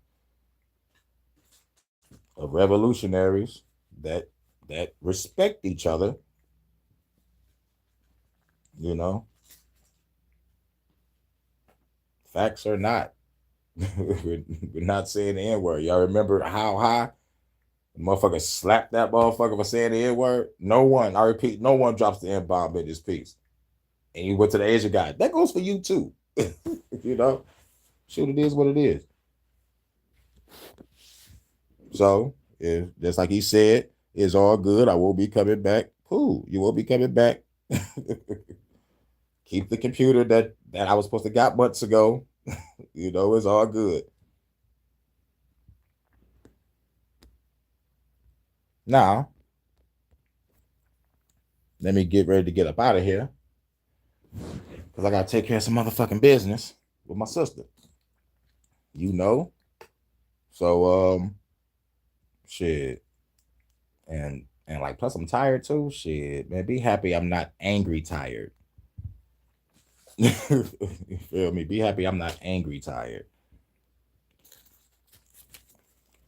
of revolutionaries that respect each other. Facts or not. We're not saying the N-word. Y'all remember how high the motherfucker slapped that motherfucker for saying the N-word? No one, I repeat, no one drops the N-bomb in this piece. And you went to the Asian guy. That goes for you too. Shoot, it is what it is. So, if just like he said, it's all good. I will be coming back. Cool, you will be coming back. Keep the computer that I was supposed to got months ago. It's all good. Now, let me get ready to get up out of here because I got to take care of some motherfucking business with my sister. So shit. And like plus I'm tired too. Shit, man. Be happy I'm not angry tired. You feel me? Be happy I'm not angry tired.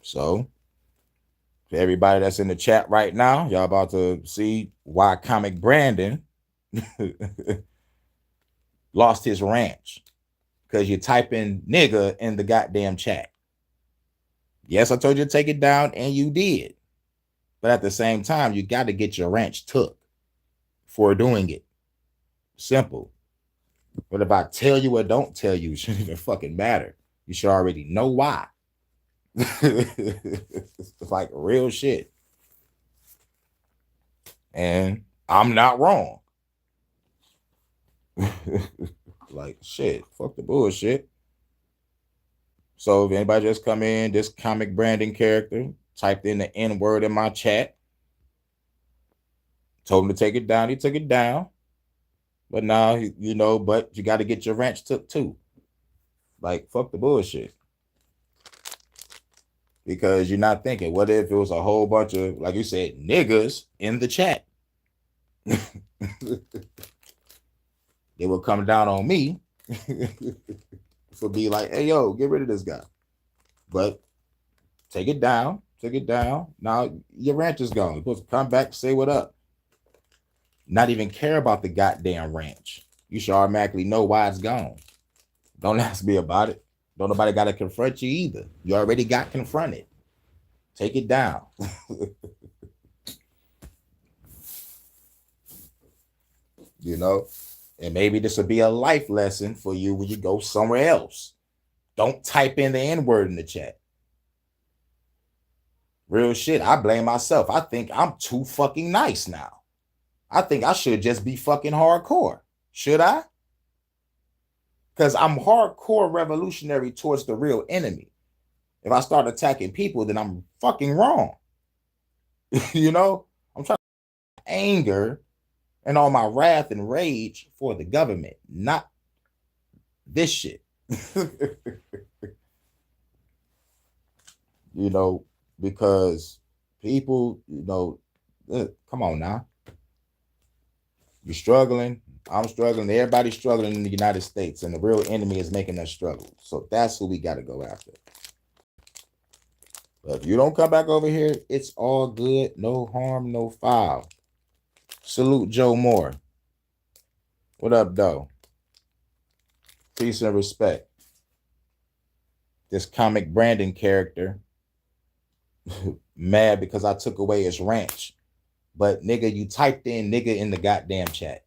So for everybody that's in the chat right now, y'all about to see why Comic Brandon lost his ranch. Because you type in nigga in the goddamn chat. Yes, I told you to take it down, and you did. But at the same time, you got to get your ranch took for doing it. Simple. But if I tell you or don't tell you, it shouldn't even fucking matter. You should already know why. It's like real shit. And I'm not wrong. Like shit. Fuck the bullshit. So if anybody just come in, this Comic Branding character typed in the N word in my chat. Told him to take it down. He took it down. But now, you know, but you got to get your ranch took too. Like, fuck the bullshit. Because you're not thinking, what if it was a whole bunch of, like you said, niggas in the chat? They will come down on me for be like, hey, yo, get rid of this guy. But take it down. Take it down. Now your ranch is gone. You're supposed to come back, say what up. Not even care about the goddamn ranch. You should automatically know why it's gone. Don't ask me about it. Don't nobody got to confront you either. You already got confronted. Take it down. You know? And maybe this will be a life lesson for you when you go somewhere else. Don't type in the N-word in the chat. Real shit. I blame myself. I think I'm too fucking nice now. I think I should just be fucking hardcore. Should I? Because I'm hardcore revolutionary towards the real enemy. If I start attacking people, then I'm fucking wrong. You know? I'm trying to anger and all my wrath and rage for the government, not this shit. You know, because people, you know, come on now. You're struggling. I'm struggling. Everybody's struggling in the United States, and the real enemy is making us struggle. So that's who we got to go after. But if you don't come back over here, it's all good. No harm, no foul. Salute Joe Moore. What up, though? Peace and respect. This Comic Branding character mad because I took away his ranch. But nigga, you typed in nigga in the goddamn chat.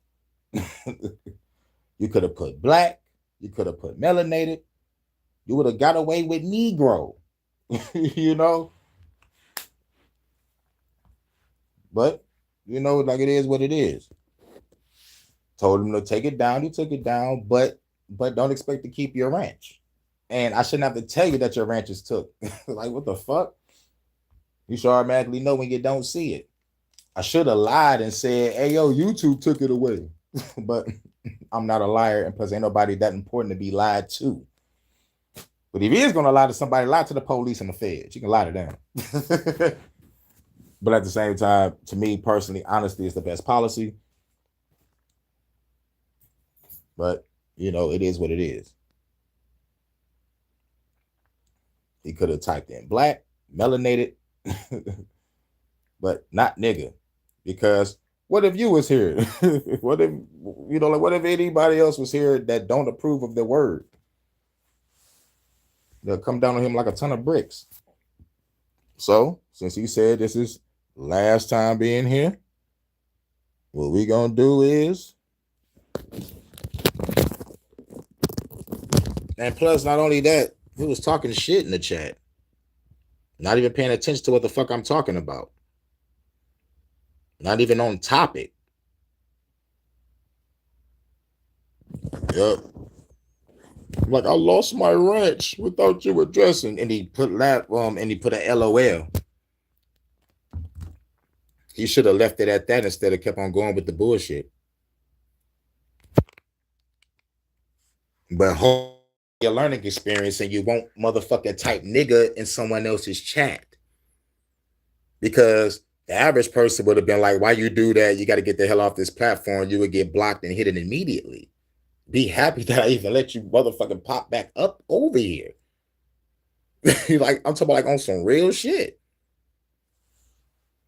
You could have put black. You could have put melanated. You would have got away with Negro. You know? But, you know, like it is what it is. Told him to take it down. He took it down, but don't expect to keep your ranch. And I shouldn't have to tell you that your ranch is took. Like, what the fuck? You should automatically know when you don't see it. I should have lied and said, hey, yo, YouTube took it away. But I'm not a liar, and plus ain't nobody that important to be lied to. But if he is going to lie to somebody, lie to the police and the feds. You can lie to them. But at the same time, to me personally, honesty is the best policy. But, you know, it is what it is. He could have typed in black, melanated, but not nigga. Because what if you was here? What if, you know, like what if anybody else was here that don't approve of the word? They'll come down on him like a ton of bricks. So, since he said this is last time being here, what we gonna do is, and plus, not only that, he was talking shit in the chat. Not even paying attention to what the fuck I'm talking about. Not even on topic. Yep. Like, I lost my ranch without you addressing. And he put and he put a LOL. He should have left it at that instead of kept on going with the bullshit. But a learning experience and you won't motherfucking type nigga in someone else's chat. Because the average person would have been like, why you do that? You got to get the hell off this platform. You would get blocked and hidden immediately. Be happy that I even let you motherfucking pop back up over here. Like, I'm talking about like on some real shit.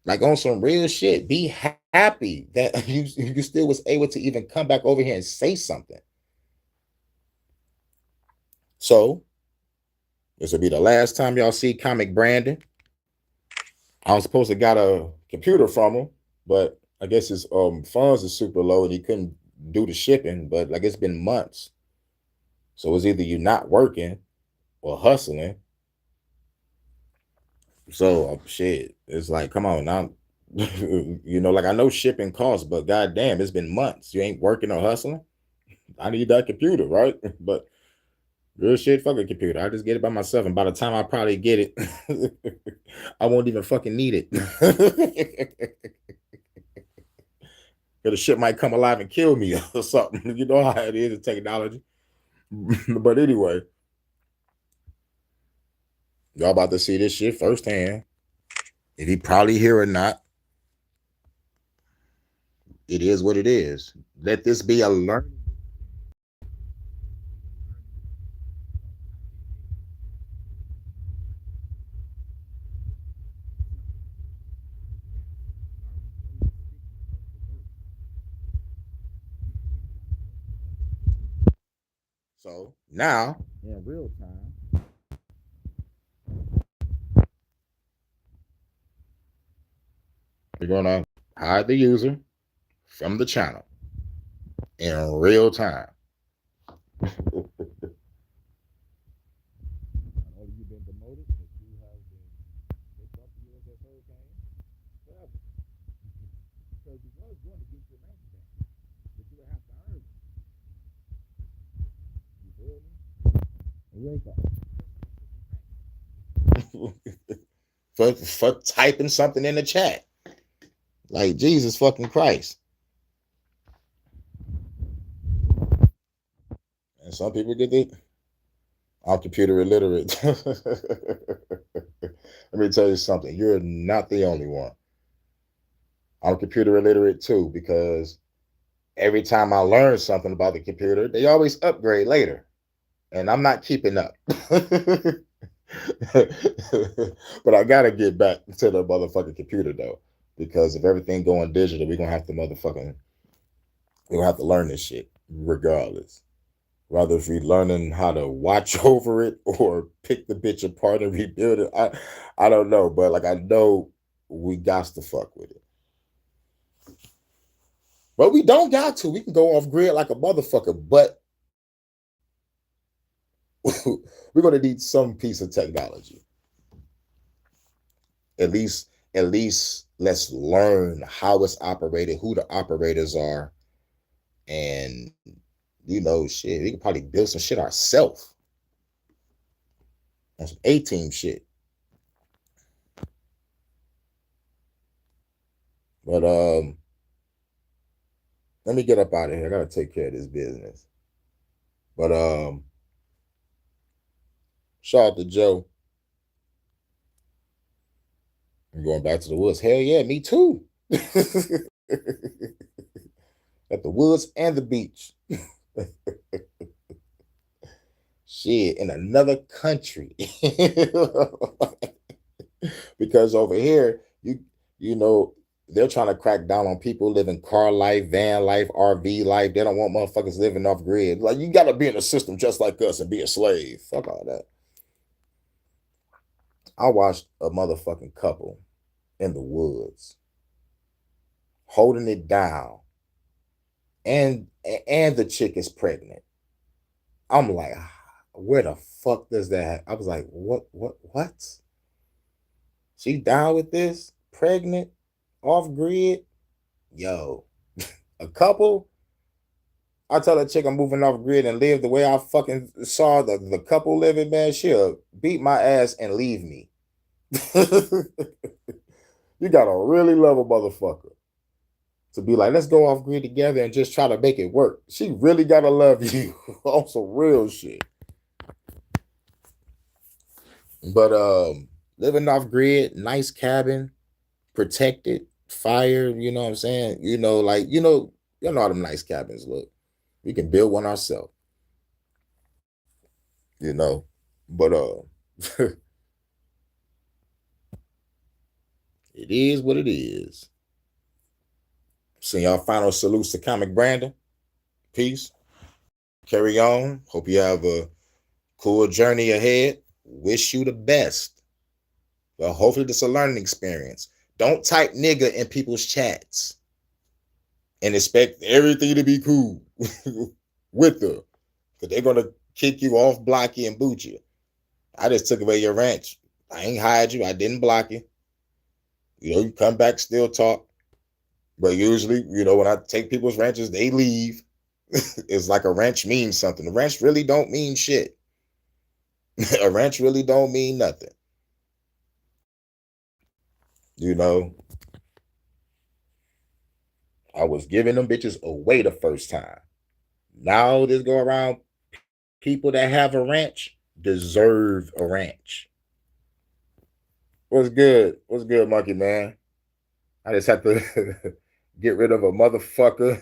Like on some real shit. Be happy that you still was able to even come back over here and say something. So this will be the last time y'all see Comic Brandon. I was supposed to got a computer from him, but I guess his funds are super low and he couldn't do the shipping. But like it's been months, so it's either you not working or hustling. So shit, it's like, come on now, like I know shipping costs, but goddamn, it's been months. You ain't working or hustling. I need that computer, right? But real shit, fuck a computer. I just get it by myself, and by the time I probably get it, I won't even fucking need it. The shit might come alive and kill me or something. You know how it is in technology. But anyway, y'all about to see this shit firsthand. If he probably here or not, it is what it is. Let this be a learning. So now, in real time, we're gonna hide the user from the channel in real time. You've been demoted, but you have been picked up the USS Hurricane. Forever. Because you was going to get your rank back, but you would have to earn it. You feel me? You ain't for typing something in the chat. Like Jesus fucking Christ. And some people get it. I'm computer illiterate. Let me tell you something. You're not the only one. I'm computer illiterate too, because every time I learn something about the computer, they always upgrade later. And I'm not keeping up. But I gotta get back to the motherfucking computer though. Because if everything going digital, we're gonna have to learn this shit regardless. Rather if we learning how to watch over it or pick the bitch apart and rebuild it. I don't know, but like I know we got to fuck with it. But we don't got to. We can go off grid like a motherfucker, but we're gonna need some piece of technology. At least let's learn how it's operated, who the operators are, and shit, we can probably build some shit ourselves on some A-team shit. But let me get up out of here. I gotta take care of this business. But shout out to Joe. I'm going back to the woods. Hell yeah, me too. At the woods and the beach. Shit, in another country. Because over here, they're trying to crack down on people living car life, van life, RV life. They don't want motherfuckers living off grid. Like, you gotta be in the system just like us and be a slave. Fuck all that. I watched a motherfucking couple in the woods holding it down, and the chick is pregnant. I'm like, where the fuck does that? I was like, what? She down with this? Pregnant, off grid? Yo, a couple. I tell that chick I'm moving off grid and live the way I fucking saw the couple living, man. She'll beat my ass and leave me. You gotta really love a motherfucker to be like, let's go off grid together and just try to make it work. She really gotta love you on some real shit. But living off grid, nice cabin, protected, fire, you know what I'm saying? You know how them nice cabins look. We can build one ourselves, you know. But it is what it is. So y'all final salutes to Comic Brandon. Peace. Carry on. Hope you have a cool journey ahead. Wish you the best. Well, hopefully this is a learning experience. Don't type nigga in people's chats and expect everything to be cool with them. Because they're going to kick you off, block you, and boot you. I just took away your ranch. I ain't hide you. I didn't block you. You know, you come back, still talk. But usually, you know, when I take people's ranches, they leave. It's like a ranch means something. A ranch really don't mean shit. A ranch really don't mean nothing. You know, I was giving them bitches away the first time. Now this go around, people that have a ranch deserve a ranch. What's good? What's good, monkey man? I just have to get rid of a motherfucker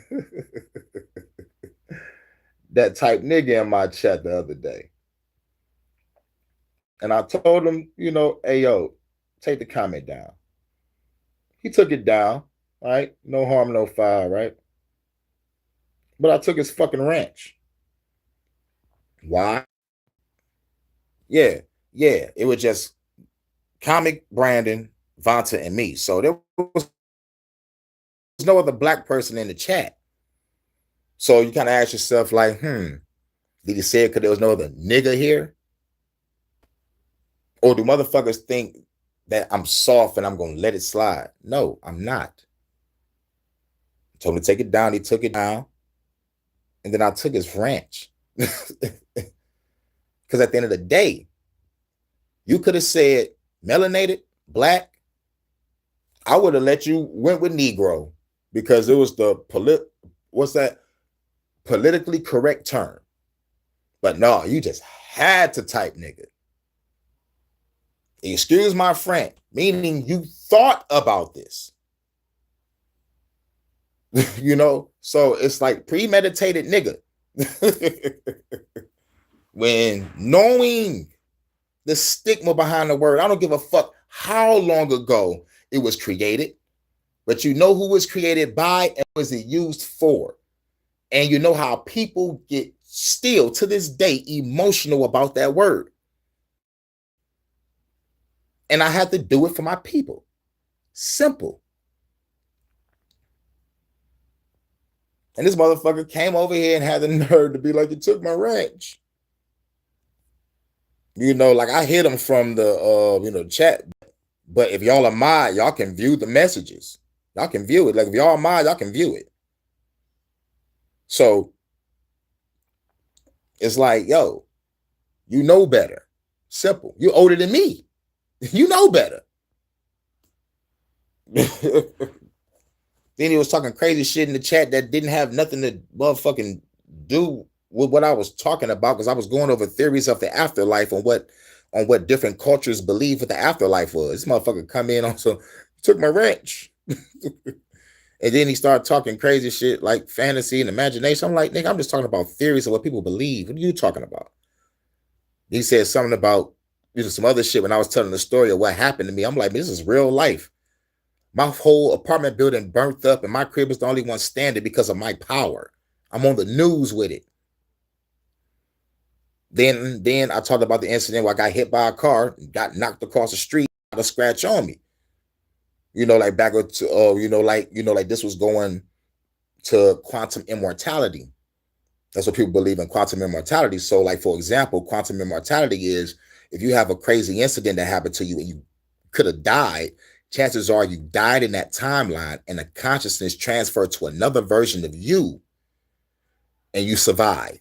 that typed nigga in my chat the other day. And I told him, you know, hey yo, take the comment down. He took it down, right? No harm, no foul, right? But I took his fucking ranch. Why? Yeah, yeah. It was just Comic Brandon, Vonta, and me. So there was no other black person in the chat. So you kind of ask yourself, like, did he say it because there was no other nigga here? Or do motherfuckers think that I'm soft and I'm going to let it slide? No, I'm not. I told him to take it down. He took it down. And then I took his ranch. Because at the end of the day, you could have said melanated, black. I would have let you went with Negro because it was the politically correct term. But no, you just had to type nigga. Excuse my friend, meaning you thought about this. You know, so it's like premeditated nigga. When knowing the stigma behind the word, I don't give a fuck how long ago it was created, but you know who was created by and was it used for. And you know how people get still to this day emotional about that word. And I had to do it for my people. Simple. And this motherfucker came over here and had the nerve to be like, you took my ranch. You know, like I hit him from the chat. But if y'all are mod, y'all can view the messages. Y'all can view it. Like if y'all are mod, y'all can view it. So it's like, yo, you know better. Simple. You're older than me. You know better. Then he was talking crazy shit in the chat that didn't have nothing to motherfucking do with what I was talking about, because I was going over theories of the afterlife on what different cultures believe what the afterlife was. This motherfucker come in on some took my ranch. And then he started talking crazy shit like fantasy and imagination. I'm like, nigga, I'm just talking about theories of what people believe. What are you talking about? He said something about some other shit when I was telling the story of what happened to me. I'm like, this is real life. My whole apartment building burnt up and my crib is the only one standing because of my power. I'm on the news with it. Then I talked about the incident where I got hit by a car, got knocked across the street, got a scratch on me. You know, like back to like this was going to quantum immortality. That's what people believe in, quantum immortality. So, like, for example, quantum immortality is if you have a crazy incident that happened to you and you could have died, chances are you died in that timeline and the consciousness transferred to another version of you and you survived.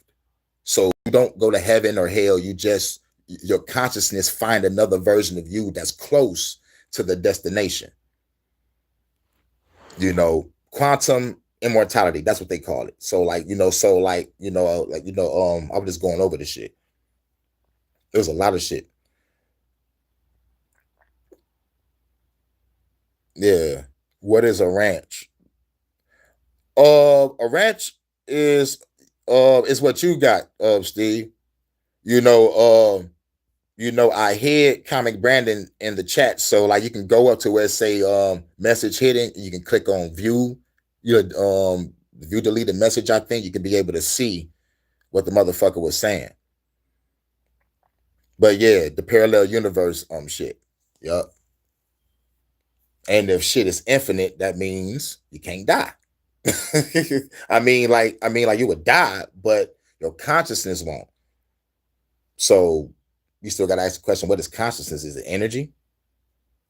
So you don't go to heaven or hell. Your consciousness find another version of you that's close to the destination. You know, quantum immortality, that's what they call it. So I was just going over the shit. There was a lot of shit. Yeah. What is a ranch? A ranch is is what you got, Steve. You know, I hid comic Brandon in the chat, so like you can go up to where it say message hidden, you can click on view, view deleted message. I think you can be able to see what the motherfucker was saying. But yeah, the parallel universe shit. Yup. And if shit is infinite, that means you can't die. I mean, like you would die, but your consciousness won't. So you still gotta ask the question: what is consciousness? Is it energy?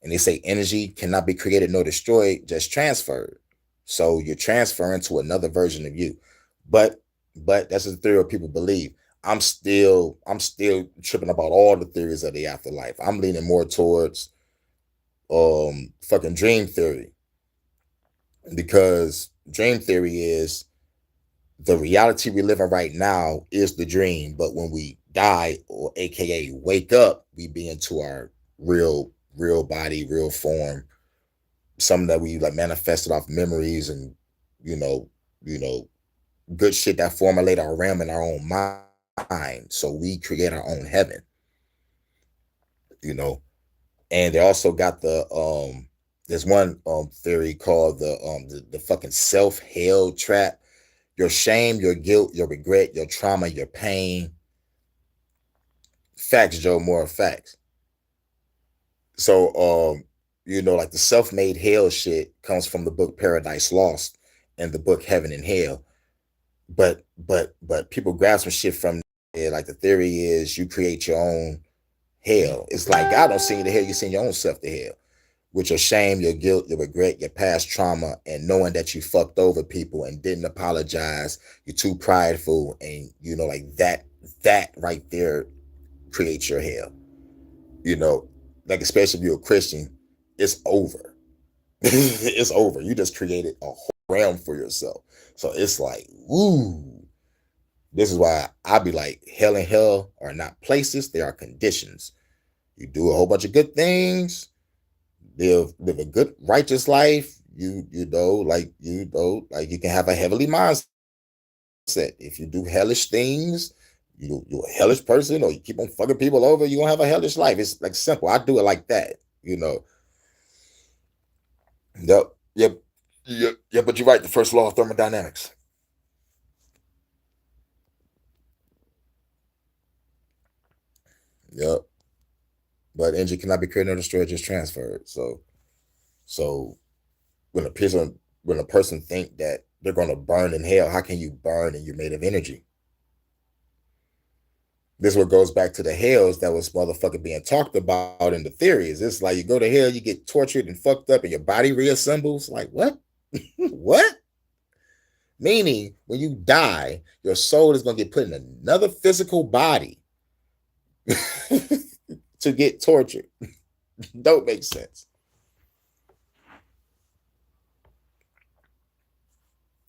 And they say energy cannot be created nor destroyed, just transferred. So you're transferring to another version of you. But that's the theory people believe. I'm still tripping about all the theories of the afterlife. I'm leaning more towards fucking dream theory, because dream theory is the reality we live in right now is the dream, but when we die, or aka wake up, we be into our real body, real form, something that we like manifested off memories and you know, you know, good shit that formulate our realm in our own mind. So we create our own heaven, you know. And they also got there's one theory called the fucking self hell trap. Your shame, your guilt, your regret, your trauma, your pain. Facts, Joe, more facts. So like the self-made hell shit comes from the book Paradise Lost and the book Heaven and Hell. But people grab some shit from it. Like the theory is you create your own hell. It's like God don't send you to hell, you send your own self to hell. With your shame, your guilt, your regret, your past trauma, and knowing that you fucked over people and didn't apologize, you're too prideful, and like that right there creates your hell. You know, like especially if you're a Christian, it's over. It's over. You just created a whole realm for yourself. So it's like, ooh, this is why I be like, hell and hell are not places, they are conditions. You do a whole bunch of good things, live a good righteous life. Like you can have a heavenly mindset. If you do hellish things, you're a hellish person, or you keep on fucking people over, you're gonna have a hellish life. It's like simple. I do it like that, you know. Yep, yep, yep. But you're right. The first law of thermodynamics. Yep. But energy cannot be created or destroyed, just transferred. So when a person think that they're gonna burn in hell, how can you burn and you're made of energy? This what goes back to the hells that was motherfucking being talked about in the theories. It's like you go to hell, you get tortured and fucked up, and your body reassembles. Like what? What? Meaning, when you die, your soul is gonna get put in another physical body to get tortured. Don't make sense.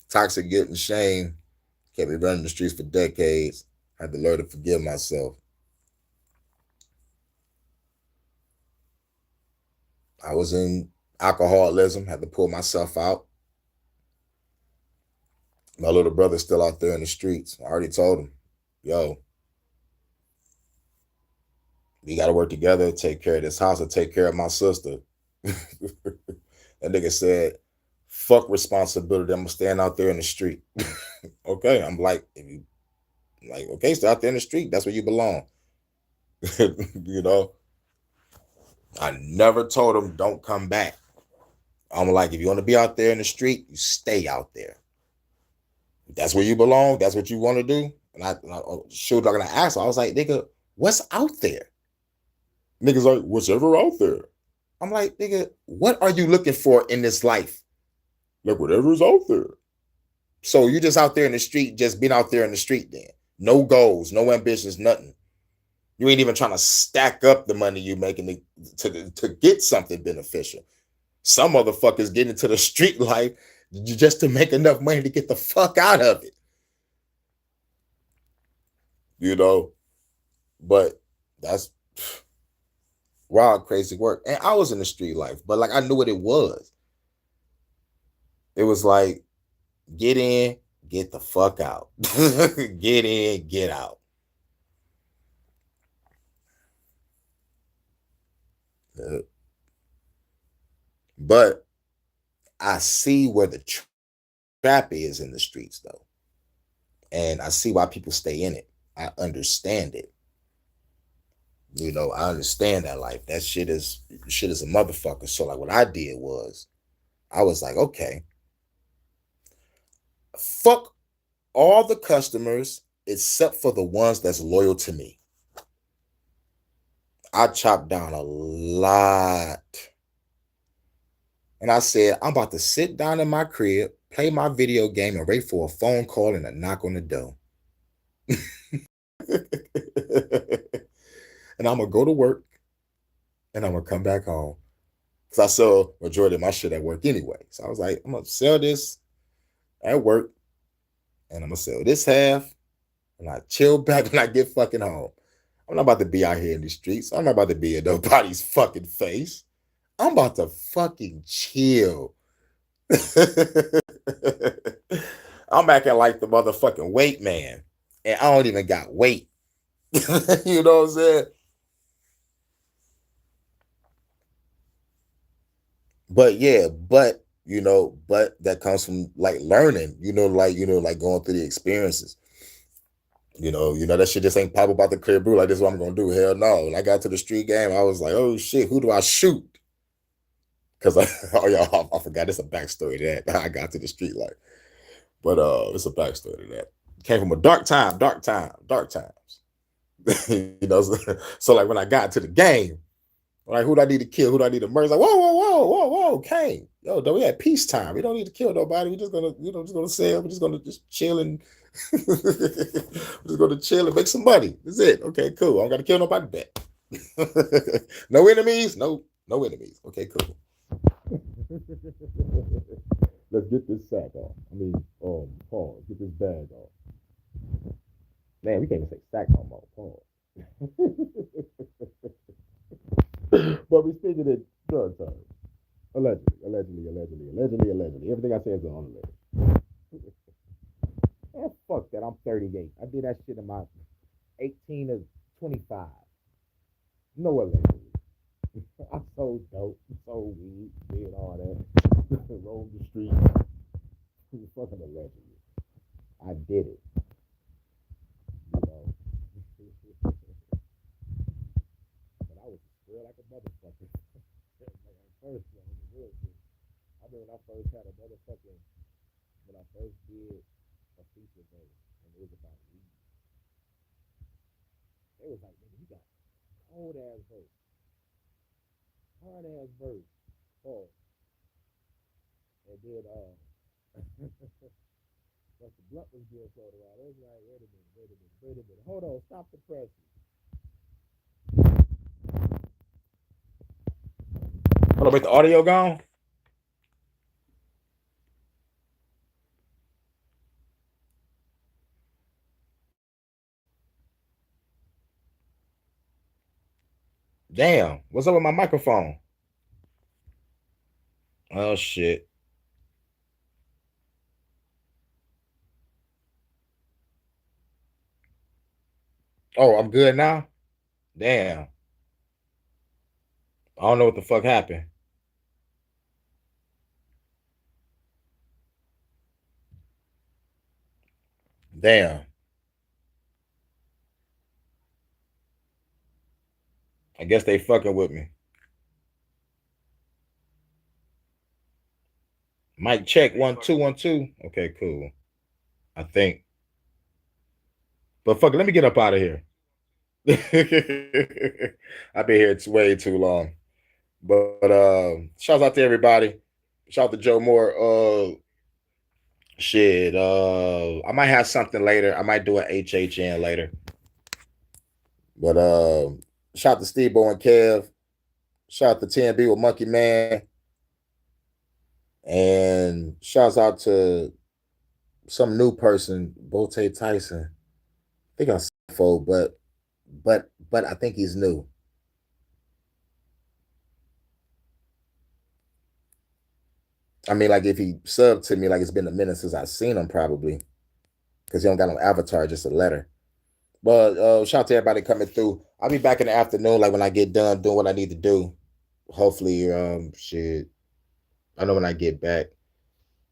Toxic guilt and shame kept me running the streets for decades. I had to learn to forgive myself. I was in alcoholism, had to pull myself out. My little brother's still out there in the streets. I already told him, yo, we got to work together, take care of this house, and take care of my sister. That nigga said, fuck responsibility. I'm gonna stand out there in the street. Okay. I'm like, if you like, okay, stay out there in the street. That's where you belong. you know, I never told him don't come back. I'm like, if you want to be out there in the street, you stay out there. That's where you belong. That's what you want to do. And I shoot, I'm gonna ask. I was like, nigga, what's out there? Niggas like, whatever out there. I'm like, nigga, what are you looking for in this life? Like, whatever's out there. So you just out there in the street, just being out there in the street then. No goals, no ambitions, nothing. You ain't even trying to stack up the money you making to get something beneficial. Some motherfuckers get into the street life just to make enough money to get the fuck out of it. You know? But that's Wild, crazy work. And I was in the street life, but like I knew what it was. It was like get in, get the fuck out. Get in, get out. Uh, But I see where the trap is in the streets though. And I see why people stay in it. I understand it. I understand that life. That shit is a motherfucker. So like what I did was I was like, okay, fuck all the customers except for the ones that's loyal to me. I chopped down a lot. And I said, I'm about to sit down in my crib, play my video game, and wait for a phone call and a knock on the door. And I'm gonna go to work and I'm gonna come back home. Because I sell majority of my shit at work anyway. So I was like, I'm gonna sell this at work and I'm gonna sell this half and I chill back when I get fucking home. I'm not about to be out here in the streets. I'm not about to be in nobody's fucking face. I'm about to fucking chill. I'm acting like the motherfucking weight man. And I don't even got weight. You know what I'm saying? But yeah, but that comes from like learning, like going through the experiences. That shit just ain't pop about the crib, bro. Like this is what I'm gonna do. Hell no. When I got to the street game, I was like, oh shit, who do I shoot? Because oh yeah, I forgot. It's a backstory to that. I got to the street life, but it's a backstory to that. Came from a dark times. So like when I got to the game, like who do I need to kill? Who do I need to murder? Like whoa, Kane. Yo, though we had peacetime. We don't need to kill nobody. We just gonna, just gonna sell. We're just gonna just chill and we're just gonna chill and make some money. That's it. Okay, cool. I don't gotta kill nobody back. No enemies. No enemies. Okay, cool. Let's get this sack off. I mean, pause. Get this bag off. Man, we can't even say sack no more. Pause. But we speaking in drug terms. Allegedly. Everything I say is on alleged. Man, fuck that. I'm 38. I did that shit in my 18 to 25. No allegedly. I sold dope, sold weed, did all that. Rolled the street. Fucking allegedly. I did it. You know. But I was scared like a motherfucker. Like at first, man, it was real shit. I mean, when I first had a motherfucking, when I first did a feature verse, and it was about weed, they was like, nigga, you got cold ass verse, hard ass verse, oh, and then but the blunt was being sold around. It was like, wait a minute, hold on, stop the pressing. Hold on, wait, the audio gone? Damn, what's up with my microphone? Oh shit. Oh, I'm good now? Damn. I don't know what the fuck happened. Damn. I guess they fucking with me. Mic check 1 2 1 2. Okay, cool. I think. But fuck it, let me get up out of here. I've been here way too long. But shout out to everybody. Shout out to Joe Moore. Shit. I might have something later. I might do an HHN later. But shout out to Steve Bo and Kev. Shout out to TNB with Monkey Man. And shouts out to some new person, Bote Tyson. I think I'm but I think he's new. I mean, like if he subbed to me, like it's been a minute since I've seen him, probably because he don't got no avatar, just a letter. But shout out to everybody coming through. I'll be back in the afternoon, like when I get done doing what I need to do. Hopefully, shit. I know when I get back,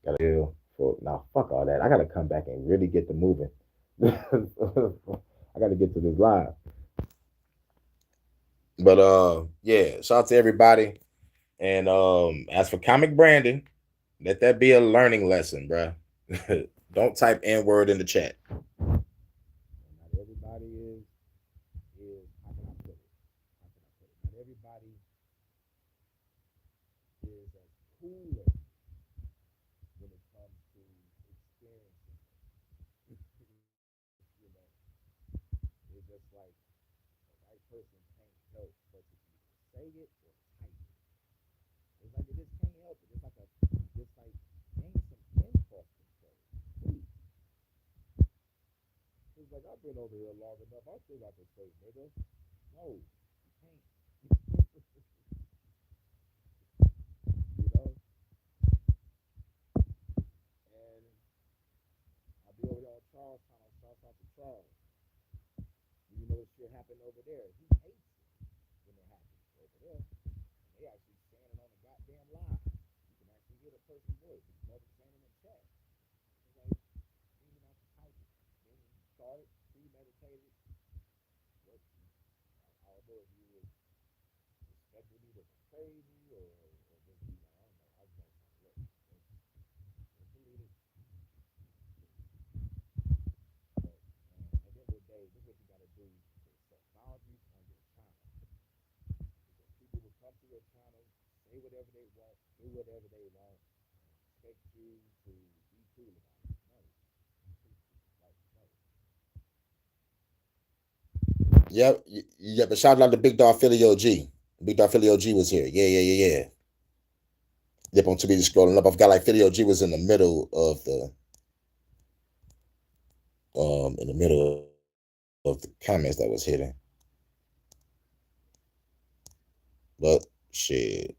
gotta do. For now, fuck all that. I gotta come back and really get the moving. I gotta get to this live. But yeah. Shout out to everybody. And as for comic Brandon, let that be a learning lesson, bruh. Don't type N word in the chat. Not everybody is how can I put it? How can I put it? Not everybody is as cooler when it comes to experiencing. You know, it's just like the right person can't help but to say it or type it. It's like it just can't help it. It's like gain some impulse control. Please. It's like I've been over here long enough. I still got to say, nigga. No, you can't. You know? And I'll be over there on Charlestown. I'll shout out to Charles. You know what shit happened over there. He hates it when it happens over there. They actually standing on the goddamn line. You can actually hear the person's voice. You know what saying in the chat. It's like, even out the type it. Then you start it, premeditated. What, I don't know if you was expecting me to go crazy or just be like, I don't know. I was going to look. Just delete it. But, man, at the end of the day, this is what you got to do to set boundaries on your channel. Because people will come to your channel, say whatever they want, do whatever they want, and expect you to be cool about it. No. Like, no. Yep, yeah, but shout out to Big Dog Philly OG. Big Dog Philly OG was here. Yeah. Yep, on to be scrolling up. I've got like Philly OG was in the middle of the comments that was hitting. But shit.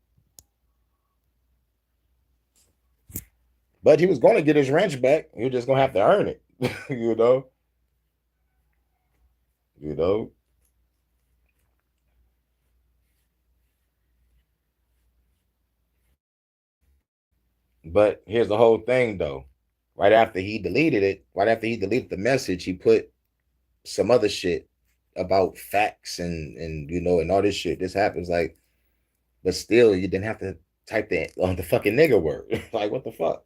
But he was gonna get his wrench back. He was just gonna have to earn it. you know? You know? But here's the whole thing though. Right after he deleted the message, he put some other shit about facts and and all this shit. This happens like, but still you didn't have to type that on the fucking nigga word. Like what the fuck?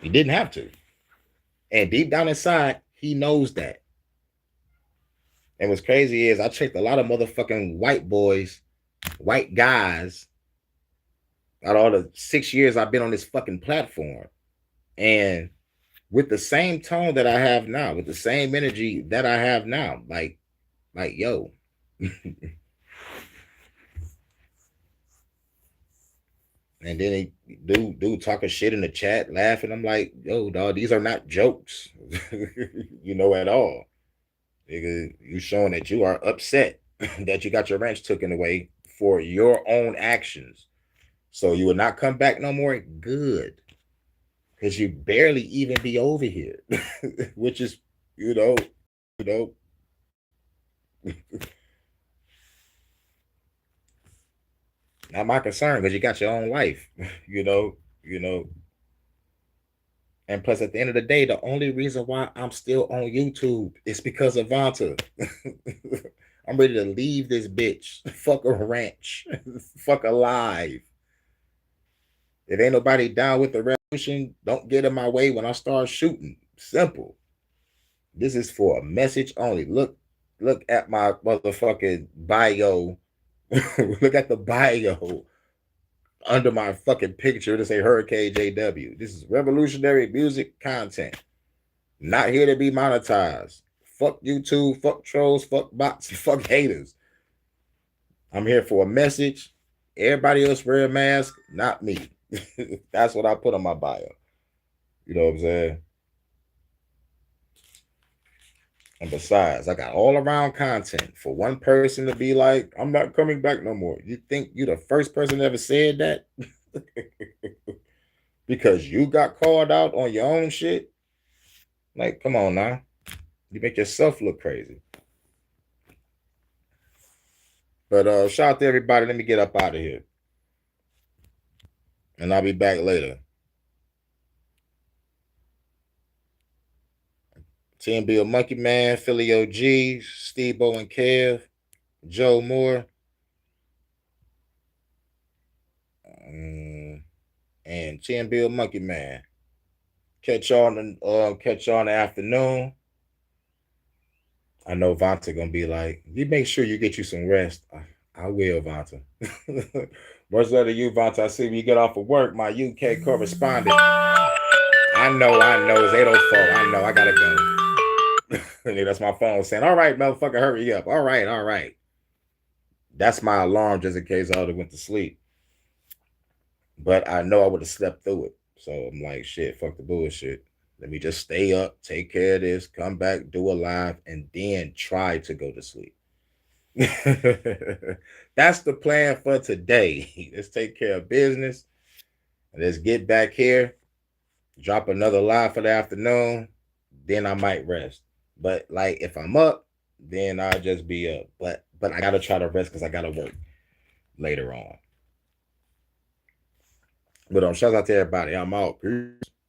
You didn't have to. And deep down inside, he knows that. And what's crazy is I checked a lot of motherfucking white boys, white guys, out of all the 6 years I've been on this fucking platform. And with the same tone that I have now, with the same energy that I have now, like yo. And then he dude talking shit in the chat, laughing. I'm like, yo, dog, these are not jokes, at all. Nigga, you showing that you are upset that you got your ranch taken away for your own actions. So you will not come back no more. Good, because you barely even be over here, which is, you know, not my concern because you got your own life, you know. And plus, at the end of the day, the only reason why I'm still on YouTube is because of Vanta. I'm ready to leave this bitch. Fuck a ranch. Fuck alive. If ain't nobody down with the revolution, don't get in my way when I start shooting. Simple. This is for a message only. Look at my motherfucking bio. Look at the bio under my fucking picture to say Hurricane JW. This is revolutionary music content. Not here to be monetized. Fuck YouTube, fuck trolls, fuck bots, fuck haters. I'm here for a message. Everybody else wear a mask, not me. That's what I put on my bio. You know what I'm saying? And besides, I got all around content for one person to be like, I'm not coming back no more. You think you the first person that ever said that? because you got called out on your own shit. Like, come on now. You make yourself look crazy. But shout out to everybody. Let me get up out of here. And I'll be back later. Team Bill Monkey Man, Philly OG, Steve Bo and Kev, Joe Moore, and Team Bill Monkey Man. Catch y'all in the afternoon. I know Vonta gonna be like, you make sure you get you some rest. I will, Vonta. Much love to you, Vonta. I see when you get off of work, my UK correspondent. I know. It's 8:04. I know. I gotta go. That's my phone saying, all right, motherfucker, hurry up. All right. That's my alarm just in case I would have went to sleep. But I know I would have slept through it. So I'm like, shit, fuck the bullshit. Let me just stay up, take care of this, come back, do a live, and then try to go to sleep. That's the plan for today. Let's take care of business. And let's get back here, drop another live for the afternoon. Then I might rest. But like if I'm up, then I'll just be up. But I gotta try to rest because I gotta work later on. But shout out to everybody. I'm out. Peace.